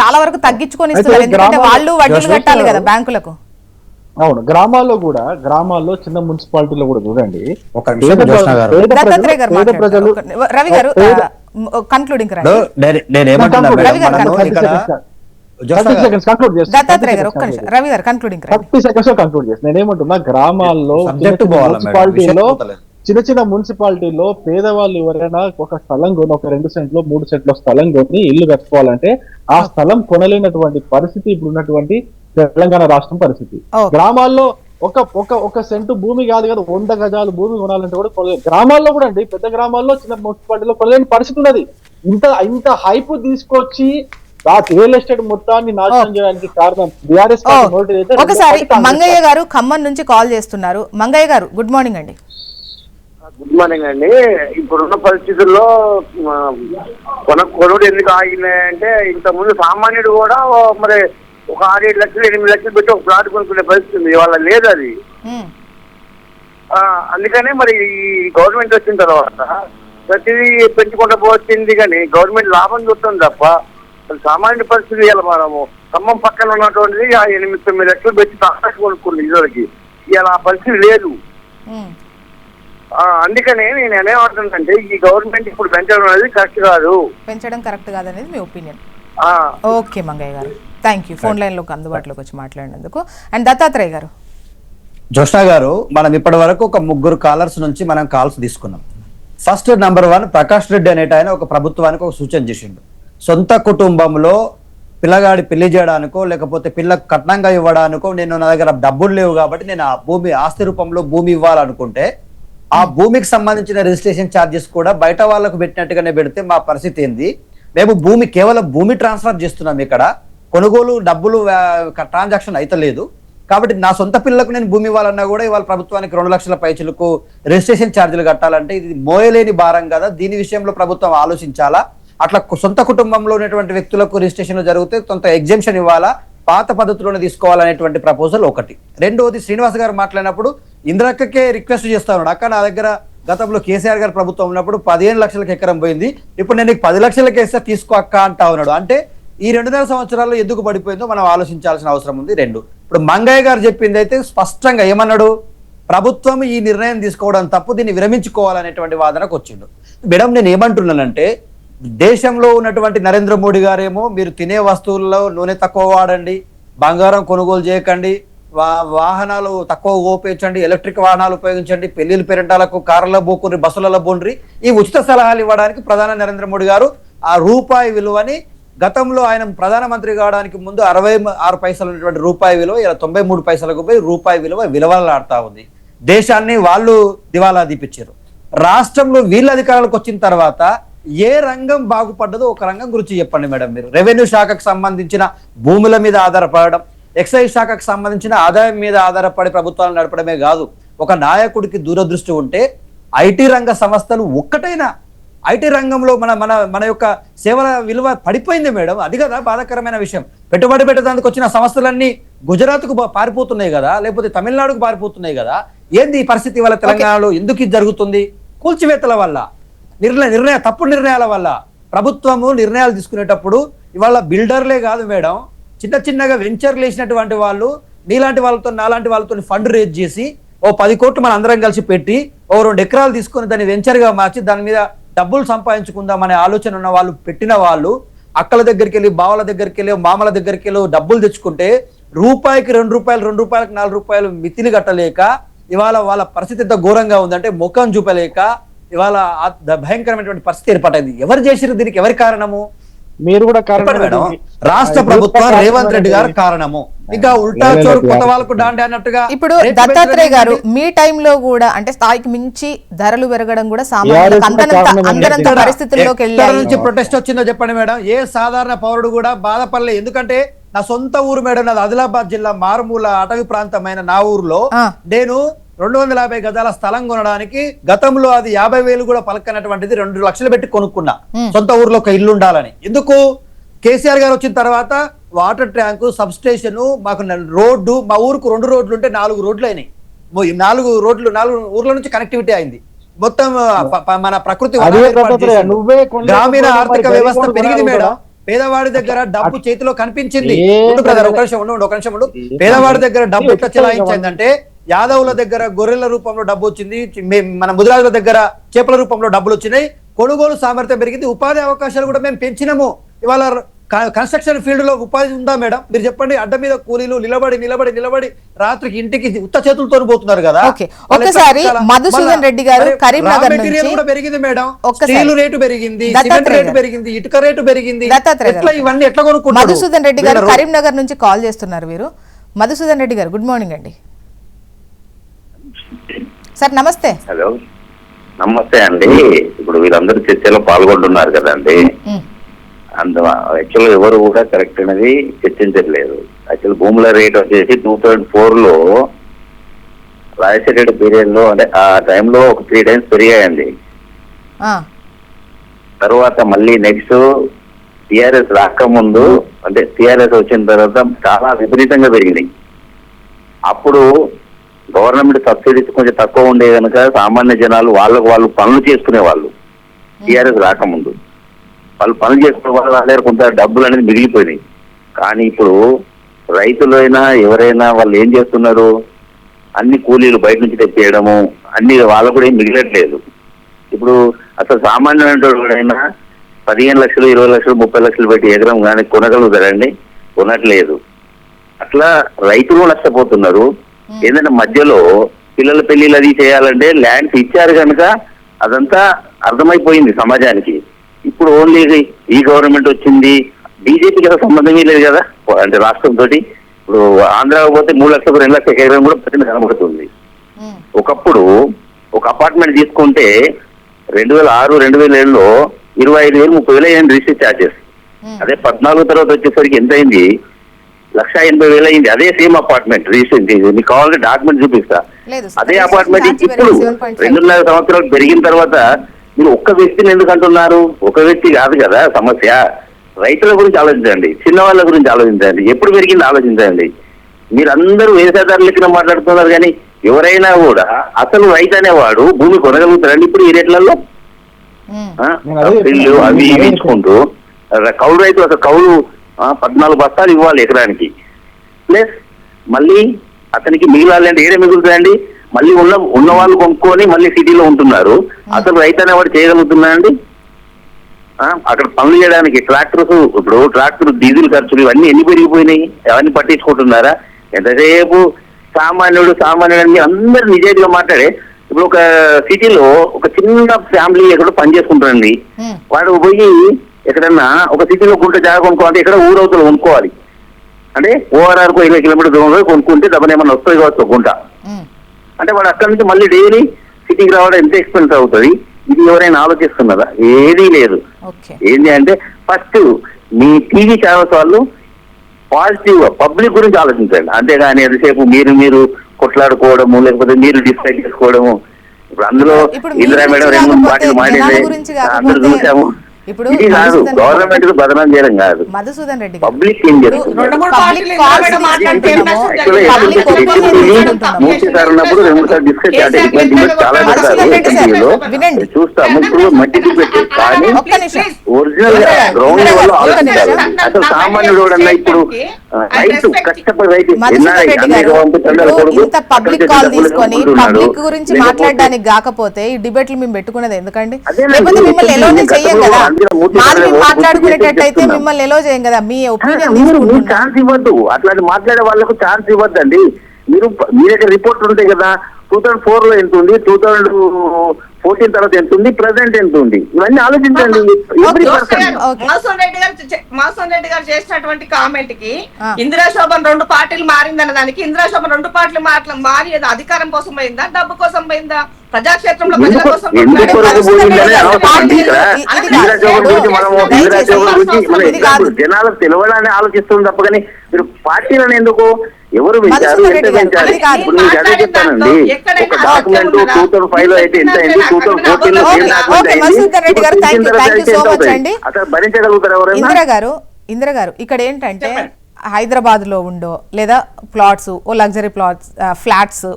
చాలా వరకు తగ్గించుకొని ఇస్తున్నారు, ఎందుకంటే వాళ్ళు వడ్డీలు కట్టాలి కదా బ్యాంకులకు. అవును, గ్రామాల్లో చిన్న మున్సిపాలిటీలో కూడా చూడండి, దత్తాత్రేయ గారు రవి గారు కన్క్లూడింగ్ దత్తాత్రేయ గారు ఒక్క నిమిషం, రవి గారు కన్క్లూడింగ్ 30 seconds కంక్లూడ్ చేసి నేనేమంటున్నా, గ్రామాల్లో మున్సిపాలిటీలో చిన్న మున్సిపాలిటీలో పేదవాళ్ళు ఎవరైనా ఒక స్థలం కొని, ఒక 2 సెంట్లు 3 సెంట్ల స్థలం కొని ఇల్లు కట్టుకోవాలంటే ఆ స్థలం కొనలేనటువంటి పరిస్థితి ఇప్పుడు ఉన్నటువంటి తెలంగాణ రాష్ట్రం పరిస్థితి. గ్రామాల్లో ఒక సెంటు భూమి కాదు కదా, 100 గజాలు భూమి కొనాలంటే కూడా కొనలేదు. గ్రామాల్లో కూడా అండి, పెద్ద గ్రామాల్లో చిన్న మున్సిపాలిటీలో కొనలేని పరిస్థితి ఉన్నది. ఇంత హైప్ తీసుకొచ్చి రియల్ ఎస్టేట్ మొత్తాన్ని నాశనం చేయడానికి కారణం బీఆర్ఎస్. ఒకసారి మంగయ్య గారు ఖమ్మం నుంచి కాల్ చేస్తున్నారు. మంగయ్య గారు గుడ్ మార్నింగ్ అండి. గుడ్ మార్నింగ్ అండి. ఇప్పుడున్న పరిస్థితుల్లో కొనుగోలు ఎందుకు ఆగినాయంటే, ఇంతకుముందు సామాన్యుడు కూడా మరి ఒక 6-7 లక్షలు 8 లక్షలు పెట్టి ఒక ప్లాట్ కొనుక్కునే పరిస్థితి ఉంది, ఇవాళ లేదు అది. అందుకనే మరి ఈ గవర్నమెంట్ వచ్చిన తర్వాత ప్రతిదీ పెంచుకుంటూ పోతుంది, కానీ గవర్నమెంట్ లాభం చూస్తుంది తప్ప సామాన్య పరిస్థితి. ఇలా మనము ఖమ్మం పక్కన ఉన్నటువంటిది 8-9 లక్షలు పెట్టి తాకట్టు కొనుక్కుంది ఇదివరకు, ఇలా పరిస్థితి లేదు. అందుకనే నేను ఏమంటుందంటే ఈ గవర్నమెంట్ ఇప్పుడు పెంచడం అనేది కరెక్ట్ కాదనేది మీ ఒపీనియన్. ఓకే మంగయ్య గారు, థ్యాంక్ యూ ఫోన్ లైన్ లోకి అందుబాటులోకి వచ్చి మాట్లాడినందుకు. అండ్ దత్తాత్రేయ గారు. జోష్న గారు, మనం ఇప్పటి వరకు ఒక 3 కాలర్స్ నుంచి మనం కాల్స్ తీసుకున్నాం. ఫస్ట్ నంబర్ 1 ప్రకాష్ రెడ్డి అనేట ఆయన ఒక ప్రభుత్వానికి ఒక సూచన చేసిండు. సొంత కుటుంబంలో పిల్లగాడి పెళ్లి చేయడానికో లేకపోతే పిల్లకు కట్నంగా ఇవ్వడానికో నేను నా దగ్గర డబ్బులు లేవు కాబట్టి నేను ఆ భూమి ఆస్తి రూపంలో భూమి ఇవ్వాలనుకుంటే ఆ భూమికి సంబంధించిన రిజిస్ట్రేషన్ ఛార్జెస్ కూడా బయట వాళ్ళకు పెట్టినట్టుగానే పెడితే మా పరిస్థితి ఏంది? మేము కేవలం భూమి ట్రాన్స్ఫర్ చేస్తున్నాం, ఇక్కడ కొనుగోలు డబ్బులు ట్రాన్సాక్షన్ అయితే లేదు. కాబట్టి నా సొంత పిల్లలకు నేను భూమి ఇవ్వాలన్నా కూడా ఇవాళ ప్రభుత్వానికి 2 లక్షల పైచులకు రిజిస్ట్రేషన్ ఛార్జీలు కట్టాలంటే ఇది మోయలేని భారం కదా. దీని విషయంలో ప్రభుత్వం ఆలోచించాలా. అట్లా సొంత కుటుంబంలో ఉన్నటువంటి వ్యక్తులకు రిజిస్ట్రేషన్ జరిగితే కొంత ఎగ్జెంప్షన్ ఇవ్వాలా, పాత పద్ధతిలోనే తీసుకోవాలనేటువంటి ప్రపోజల్ ఒకటి. రెండోది, శ్రీనివాస్ గారు మాట్లాడినప్పుడు ఇంద్రక్కకే రిక్వెస్ట్ చేస్తా ఉన్నాడు, అక్క నా దగ్గర గతంలో కేసీఆర్ గారు ప్రభుత్వం ఉన్నప్పుడు 15 లక్షలకు ఎకరం పోయింది, ఇప్పుడు నేను 10 లక్షలకి వేస్తే తీసుకో అక్క అంటా ఉన్నాడు. అంటే ఈ 2.5 సంవత్సరాల్లో ఎందుకు పడిపోయిందో మనం ఆలోచించాల్సిన అవసరం ఉంది. ఇప్పుడు మంగయ్య గారు చెప్పింది అయితే స్పష్టంగా ఏమన్నాడు, ప్రభుత్వం ఈ నిర్ణయం తీసుకోవడం తప్పు, దీన్ని విరమించుకోవాలనేటువంటి వాదనకు వచ్చిండు. మేడం నేను ఏమంటున్నానంటే, దేశంలో ఉన్నటువంటి నరేంద్ర మోడీ గారేమో మీరు తినే వస్తువుల్లో నూనె తక్కువ వాడండి, బంగారం కొనుగోలు చేయకండి, వాహనాలు తక్కువ ఉపయోగించండి, ఎలక్ట్రిక్ వాహనాలు ఉపయోగించండి, పెళ్లిళ్ళు పెరంటాలకు కార్లలో పోకుని బస్సులలో పోండ్రి, ఈ ఉచిత సలహాలు ఇవ్వడానికి ప్రధాని నరేంద్ర మోడీ గారు ఆ రూపాయి విలువని గతంలో ఆయన ప్రధానమంత్రి కావడానికి ముందు 66 పైసలు ఉన్నటువంటి రూపాయి విలువ ఇలా 93 పైసలకు పోయి రూపాయి విలువ విలువలాడుతా ఉంది. దేశాన్ని వాళ్ళు దివాలా దీపించారు. రాష్ట్రంలో వీళ్ళ అధికారులకు వచ్చిన తర్వాత ఏ రంగం బాగుపడ్డదో ఒక రంగం గురించి చెప్పండి మేడం. మీరు రెవెన్యూ శాఖకు సంబంధించిన భూముల మీద ఆధారపడడం, ఎక్సైజ్ శాఖకు సంబంధించిన ఆదాయం మీద ఆధారపడి ప్రభుత్వాలు నడపడమే కాదు, ఒక నాయకుడికి దూరదృష్టి ఉంటే ఐటీ రంగ సంస్థలు ఒక్కటైనా ఐటీ రంగంలో మన యొక్క సేవల విలువ పడిపోయింది మేడం. అది కదా బాధాకరమైన విషయం. పెట్టుబడి పెట్టడానికి వచ్చిన సంస్థలన్నీ గుజరాత్కు పారిపోతున్నాయి కదా, లేకపోతే తమిళనాడుకు పారిపోతున్నాయి కదా. ఏంది ఈ పరిస్థితి వాళ్ళ తెలంగాణలో ఎందుకు జరుగుతుంది? కూల్చివేతల వల్ల, తప్పుడు నిర్ణయాల వల్ల. ప్రభుత్వము నిర్ణయాలు తీసుకునేటప్పుడు ఇవాళ బిల్డర్లే కాదు మేడం, చిన్నగా వెంచర్లు వేసినటువంటి వాళ్ళు నీలాంటి వాళ్ళతో నాలాంటి వాళ్ళతో ఫండ్ రేజ్ చేసి ఓ 10 కోట్లు మన అందరం కలిసి పెట్టి ఓ 2 ఎకరాలు తీసుకొని దాన్ని వెంచర్గా మార్చి దాని మీద డబ్బులు సంపాదించుకుందామనే ఆలోచన ఉన్న వాళ్ళు పెట్టిన వాళ్ళు అక్కల దగ్గరికి వెళ్ళి బావల దగ్గరికి వెళ్ళి మామల దగ్గరికి వెళ్ళి డబ్బులు తెచ్చుకుంటే రూపాయికి 2 రూపాయలు 2 రూపాయలకు 4 రూపాయలు మితిని కట్టలేక ఇవాళ వాళ్ళ పరిస్థితి ఎంత ఘోరంగా ఉందంటే ముఖం చూపలేక ఇవాళ భయంకరమైనటువంటి పరిస్థితి ఏర్పడింది. ఎవరు చేసిరు దీనికి? ఎవరి కారణము? మీరు కూడా మేడం, రాష్ట్ర ప్రభుత్వం రేవంత్ రెడ్డి గారు కారణము. ఇంకా ఉల్టా చోరు కొత్త వాళ్ళకు డాండి అన్నట్టుగా. ఇప్పుడు దత్తాత్రేయ గారు మీ టైంలో కూడా అంటే స్థాయికి మించి ధరలు పెరగడం కూడా సామాన్యులకు అందరంత పరిస్థితుల్లోకి నుంచి ప్రొటెస్ట్ వచ్చిందో చెప్పండి మేడం. ఏ సాధారణ పౌరుడు కూడా బాధపడలేదు. ఎందుకంటే నా సొంత ఊరు మేడం, నాది ఆదిలాబాద్ జిల్లా మారుమూల అటవీ ప్రాంతమైన నా ఊర్లో నేను 250 గజాల స్థలం కొనడానికి గతంలో అది 50,000 కూడా పలకనటువంటిది 2 లక్షలు పెట్టి కొనుక్కున్నా, సొంత ఊర్లో ఒక ఇల్లు ఉండాలని. ఎందుకు? కేసీఆర్ గారు వచ్చిన తర్వాత వాటర్ ట్యాంకు, సబ్ స్టేషన్, మాకు రోడ్డు, మా ఊరుకు 2 రోడ్లు ఉంటే 4 రోడ్లు అయినాయి. 4 రోడ్లు 4 ఊర్ల నుంచి కనెక్టివిటీ అయింది. మొత్తం మన ప్రకృతి గ్రామీణ ఆర్థిక వ్యవస్థ పెరిగింది మేడం. పేదవాడి దగ్గర డబ్బు చేతిలో కనిపించింది. ఒక నిమిషం ఉండు. పేదవాడి దగ్గర డబ్బు ఎట్లా చెలాయించిందంటే యాదవుల దగ్గర గొర్రెల రూపంలో డబ్బు వచ్చింది, మన ముదిరాజుల దగ్గర చేపల రూపంలో డబ్బులు వచ్చినాయి, కొనుగోలు సామర్థ్యం పెరిగింది, ఉపాధి అవకాశాలు కూడా మేము పెంచినాము. ఇవాళ కన్స్ట్రక్షన్ ఫీల్డ్ లో ఉపాధి ఉందా మేడం? మీరు చెప్పండి. అడ్డ మీద కూలీలు నిలబడి రాత్రికి ఇంటికి ఉత్త చేతులతో పోతున్నారు కదా. ఒకసారి మధుసూదన్ రెడ్డి గారు కరీంనగర్ కూడా పెరిగింది మేడం, స్టీల్ రేటు పెరిగింది, సిమెంట్ రేటు పెరిగింది, ఇటుక రేటు పెరిగింది. ఇవన్నీ ఎట్లా కొనుక్కుంటారు? మధుసూదన్ రెడ్డి గారు కరీంనగర్ నుంచి కాల్ చేస్తున్నారు. వీరు మధుసూదన్ రెడ్డి గారు, గుడ్ మార్నింగ్ అండి. సార్ నమస్తే. హలో, నమస్తే అండి. ఇప్పుడు వీళ్ళందరూ చర్చలో పాల్గొంటున్నారు కదండి. యాక్చువల్గా ఎవరు కూడా కరెక్ట్ అనేది చర్చించట్లేదు. యాక్చువల్ భూముల రేట్ వచ్చేసి 2004లో రాజశేఖర పీరియడ్ లో, అంటే ఆ టైంలో ఒక 3 times పెరిగాయండి. తర్వాత మళ్ళీ నెక్స్ట్ టిఆర్ఎస్ రాకముందు, అంటే టిఆర్ఎస్ వచ్చిన తర్వాత చాలా విపరీతంగా పెరిగినాయి. అప్పుడు గవర్నమెంట్ సబ్సిడీస్ కొంచెం తక్కువ ఉండే కనుక సామాన్య జనాలు వాళ్ళు పనులు చేసుకునే వాళ్ళు. టిఆర్ఎస్ రాకముందు వాళ్ళు పనులు చేసుకునే వాళ్ళ దగ్గర కొంత డబ్బులు అనేది మిగిలిపోయినాయి. కానీ ఇప్పుడు రైతులైనా ఎవరైనా వాళ్ళు ఏం చేస్తున్నారు? అన్ని కూలీలు బయట నుంచి తెచ్చేయడము, అన్ని వాళ్ళకు కూడా ఏం మిగిలట్లేదు. ఇప్పుడు అసలు సామాన్యమైనైనా 15 లక్షలు 20 లక్షలు 30 లక్షలు పెట్టి ఎకరం కానీ కొనగలుగుతారండి? కొనట్లేదు. అట్లా రైతులు నష్టపోతున్నారు. ఏంటంటే మధ్యలో పిల్లల పెళ్లిళ్ళు అది చేయాలంటే ల్యాండ్స్ ఇచ్చారు కనుక అదంతా అర్థమైపోయింది సమాజానికి. ఇప్పుడు ఓన్లీ ఈ గవర్నమెంట్ వచ్చింది, బీజేపీకి అసలు సంబంధమే లేదు కదా. అంటే రాష్ట్రంతో ఇప్పుడు ఆంధ్రాకి పోతే 3 లక్షలకు 2 లక్షల ఎకరం కూడా ప్రతి కనబడుతుంది. ఒకప్పుడు ఒక అపార్ట్మెంట్ తీసుకుంటే 2006 2007లో 25,000 30,000 అయింది రిజిస్టర్ ఛార్జెస్. అదే 14 తర్వాత వచ్చేసరికి ఎంత అయింది? 1,80,000 అయింది. అదే సేమ్ అపార్ట్మెంట్ రిజిస్ట్రేషన్. మీకు కావాలంటే డాక్యుమెంట్ చూపిస్తా. అదే అపార్ట్మెంట్ ఇప్పుడు 2.5 సంవత్సరాలు పెరిగిన తర్వాత మీరు ఒక్క వ్యక్తిని ఎందుకు అంటున్నారు? ఒక వ్యక్తి కాదు కదా సమస్య. రైతుల గురించి ఆలోచించండి, చిన్న వాళ్ళ గురించి ఆలోచించండి, ఎప్పుడు పెరిగింది ఆలోచించండి. మీరందరూ వ్యవసాయదారుల లెక్కన మాట్లాడుతున్నారు కానీ ఎవరైనా కూడా అసలు రైతు అనేవాడు భూమి కొనగలుగుతారండి ఇప్పుడు ఈ రేట్లలో? అవి ఇచ్చుకుంటూ కౌలు రైతు అసలు కౌలు 14 బస్తాలు ఇవ్వాలి ఎకరానికి. ప్లస్ మళ్ళీ అతనికి మిగిలాలి అంటే ఏడే మిగులుతాయండి? మళ్ళీ ఉన్న వాళ్ళు కొనుక్కొని మళ్ళీ సిటీలో ఉంటున్నారు. అసలు రైతు అనేవాడు చేయగలుగుతున్నాయండి? అక్కడ పనులు చేయడానికి ట్రాక్టర్స్, ఇప్పుడు ట్రాక్టర్ డీజిల్ ఖర్చులు ఇవన్నీ ఎన్ని పెరిగిపోయినాయి? అవన్నీ పట్టించుకుంటున్నారా? ఎంతసేపు సామాన్యుడు అని అందరు నిజాయితీగా మాట్లాడే. ఇప్పుడు ఒక సిటీలో ఒక చిన్న ఫ్యామిలీ ఎక్కడో పని చేసుకుంటారండి. వాడు పోయి ఎక్కడన్నా ఒక సిటీలో గుంట జాగా కొనుక్కోవాలి, ఇక్కడ ఊరవతలు కొనుక్కోవాలి అంటే ఓఆర్ఆర్కు 20 కిలోమీటర్ దూరంలో కొనుక్కుంటే డబ్బులు ఏమన్నా వస్తాయి కావచ్చు గుంట. అంటే వాడు అక్కడి నుంచి మళ్ళీ డైలీ సిటీకి రావడం ఎంత ఎక్స్పెన్స్ అవుతుంది? ఇది ఎవరైనా ఆలోచిస్తున్నారా? ఏదీ లేదు. ఏంటి అంటే ఫస్ట్ మీ టీవీ ఛానల్స్ వాళ్ళు పాజిటివ్ గా పబ్లిక్ గురించి ఆలోచించండి, అంతేగాని ఎంతసేపు మీరు కొట్లాడుకోవడము లేకపోతే మీరు డిసైడ్ చేసుకోవడము. ఇప్పుడు అందులో ఇందిరా మేడం 2-3 మాటలు మాట్లాడి అందరూ చూసాము. ఇది కాదు గవర్నమెంట్ కు బదనాం చేయడం కాదు, మధుసూదన్ రెడ్డి పబ్లిక్ ఏం చేస్తున్నారు. మూర్తిసారన్నప్పుడు 2 సార్లు డిస్కస్ చాలా పెడతారు, చూస్తాము. ఇప్పుడు మట్టి చూపెట్టారు కానీ ఒరిజినల్ గా గ్రౌండ్ లెవెల్ ఆలోచించాలి. అసలు సామాన్యుడు కూడా ఇప్పుడు రైతు కష్టపడి రైతు ఇంత పబ్లిక్ కాల్ తీసుకొని పబ్లిక్ గురించి మాట్లాడడానికి కాకపోతే ఈ డిబేట్లు మేము పెట్టుకునేది ఎందుకండి? లేకపోతే మిమ్మల్ని ఎలోనే చెయ్యం కదా. అందుకే మూర్తి మాది గారు మాట్లాడుకునేటట్టయితే చెప్తున్నాం. మిమ్మల్ని ఎలో చేయం కదా, మీ ఒపీనియన్ మీరు తీసుకుంటున్నాం. ఛాన్స్ ఇవ్వద్దు, అట్లాంటి మాట్లాడే వాళ్ళకు ఛాన్స్ ఇవ్వద్దండి. మీరు మీ దగ్గర రిపోర్ట్లు ఉంటాయి కదా, 2004 లో ఎంత ఉంది, 2014 తర్వాత ఎంత ఉంది, ప్రెసెంట్ ఎంత ఉంది, ఇవన్నీ ఆలోచించండి. ఎవ్రీ పర్సన్ మోహన్ రెడ్డి గారు చేసినటువంటి కామెంట్ కి ఇందిరా శోభన్ 2 పార్టీలు మారిందన్న దానికి ఇందిరా శోభన్ 2 పార్టీలు మారి అధికారం కోసం పోయిందా, డబ్బు కోసం పోయిందా, ప్రజాక్షేత్రంలో ప్రజల కోసం ఎందుకు కొరకు పోయిందనే అనవసరం ఇక్కడ. ఇందిరాజోగం గురించి జనాలకు తెలియాలని ఆలోచిస్తుంది తప్ప కానీ మీరు పార్టీలను ఎందుకు ఎవరు పెంచారు, ఎంత పెంచారు? ఇప్పుడు మీకు అదే చెప్తానండి. ఒక డాక్యుమెంట్ 2005 లో అయితే ఎంత అయింది, 2014 లో అసలు భరించగలుగుతారు ఎవరైనా? ఇందిరా గారు ఇక్కడ ఏంటంటే హైదరాబాద్ లో ఉండో లేదా ప్లాట్స్, ఓ luxury plots, flats,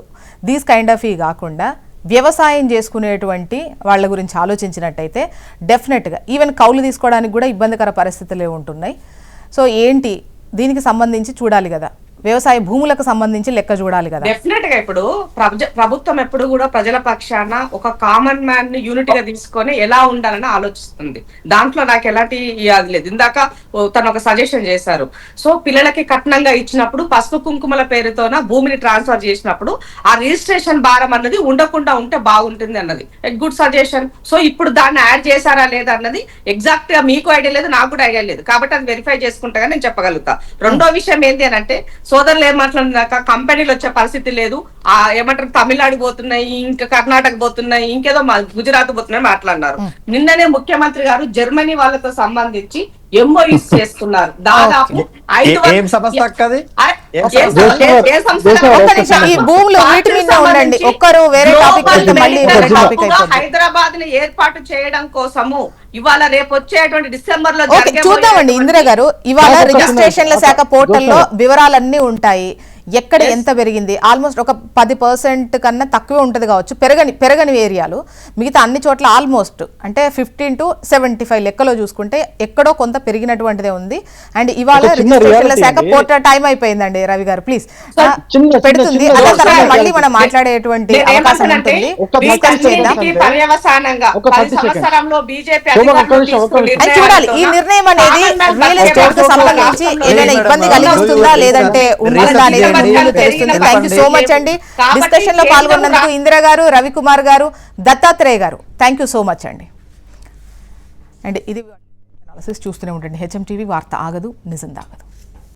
these kind of ఈ కాకుండా వ్యవసాయం చేసుకునేటువంటి వాళ్ళ గురించి ఆలోచించినట్టయితే డెఫినెట్గా ఈవెన్ కౌలు తీసుకోవడానికి కూడా ఇబ్బందికర పరిస్థితులే ఉంటున్నాయి. సో ఏంటి దీనికి సంబంధించి చూడాలి కదా, వ్యవసాయ భూములకు సంబంధించి లెక్క చూడాలి కదా. డెఫినెట్ గా ఇప్పుడు ప్రభుత్వం ఎప్పుడు కూడా ప్రజల పక్షాన ఒక కామన్ మ్యాన్ ని యూనిట్ గా తీసుకొని ఎలా ఉండాలని ఆలోచిస్తుంది. దాంట్లో నాకు ఎలాంటి అది లేదు. ఇందాక తను ఒక సజెషన్ చేశారు. సో పిల్లలకి కట్నంగా ఇచ్చినప్పుడు పసుపు కుంకుమల పేరుతోన భూమిని ట్రాన్స్ఫర్ చేసినప్పుడు ఆ రిజిస్ట్రేషన్ భారం అన్నది ఉండకుండా ఉంటే బాగుంటుంది అన్నది గుడ్ సజెషన్. సో ఇప్పుడు దాన్ని యాడ్ చేశారా లేదా అన్నది ఎగ్జాక్ట్ గా మీకు ఐడియా లేదు, నాకు కూడా ఐడియా లేదు, కాబట్టి అది వెరిఫై చేసుకుంటా నేను చెప్పగలుగుతా. రెండో విషయం ఏంటి అని అంటే సోదరులు ఏమాట్లాడినాక కంపెనీలు వచ్చే పరిస్థితి లేదు, ఏమంటారు తమిళనాడు పోతున్నాయి, ఇంకా కర్ణాటక పోతున్నాయి, ఇంకేదో గుజరాత్ పోతున్నాయి మాట్లాడినారు. నిన్ననే ముఖ్యమంత్రి గారు జర్మనీ వాళ్ళతో సంబంధించి ఎంఓయూస్ చేస్తున్నారు. దాదాపు హైదరాబాద్ ని ఏర్పాటు చేయడం కోసము ఇవాళ రేపు వచ్చేటువంటి డిసెంబర్ లో చూద్దామండి. ఇందిరా గారు ఇవాళ రిజిస్ట్రేషన్ల శాఖ పోర్టల్లో వివరాలన్నీ ఉంటాయి. ఎక్కడ ఎంత పెరిగింది, ఆల్మోస్ట్ ఒక 10% కన్నా తక్కువే ఉంటుంది కావచ్చు పెరగని ఏరియాలు. మిగతా అన్ని చోట్ల ఆల్మోస్ట్ అంటే 15 to 75 లెక్కలో చూసుకుంటే ఎక్కడో కొంత పెరిగినటువంటిదే ఉంది. అండ్ ఇవాళ రిజిస్ట్రేషన్ల శాఖ పోర్టల్ టైం అయిపోయింది రవి గారు, ప్లీజ్ పెడుతుంది. అదే తర్వాత మళ్ళీ మనం మాట్లాడేటువంటి అవకాశం ఉంటుంది. చూడాలి ఈ నిర్ణయం అనేది రియల్ ఎస్టేట్ కు సంబంధించి ఏదైనా ఇబ్బంది కలిగిస్తుందా లేదంటే ఉంటుందా అనేది తెలుస్తుంది. థ్యాంక్ యూ సో మచ్ అండి డిస్కషన్ లో పాల్గొన్నందుకు ఇందిరా గారు, రవికుమార్ గారు, దత్తాత్రేయ గారు, థ్యాంక్ యూ సో మచ్ అండి. అండ్ ఇది అనాలిసిస్ చూస్తూనే ఉండండి. HM TV వార్త ఆగదు, నిజం దాగదు.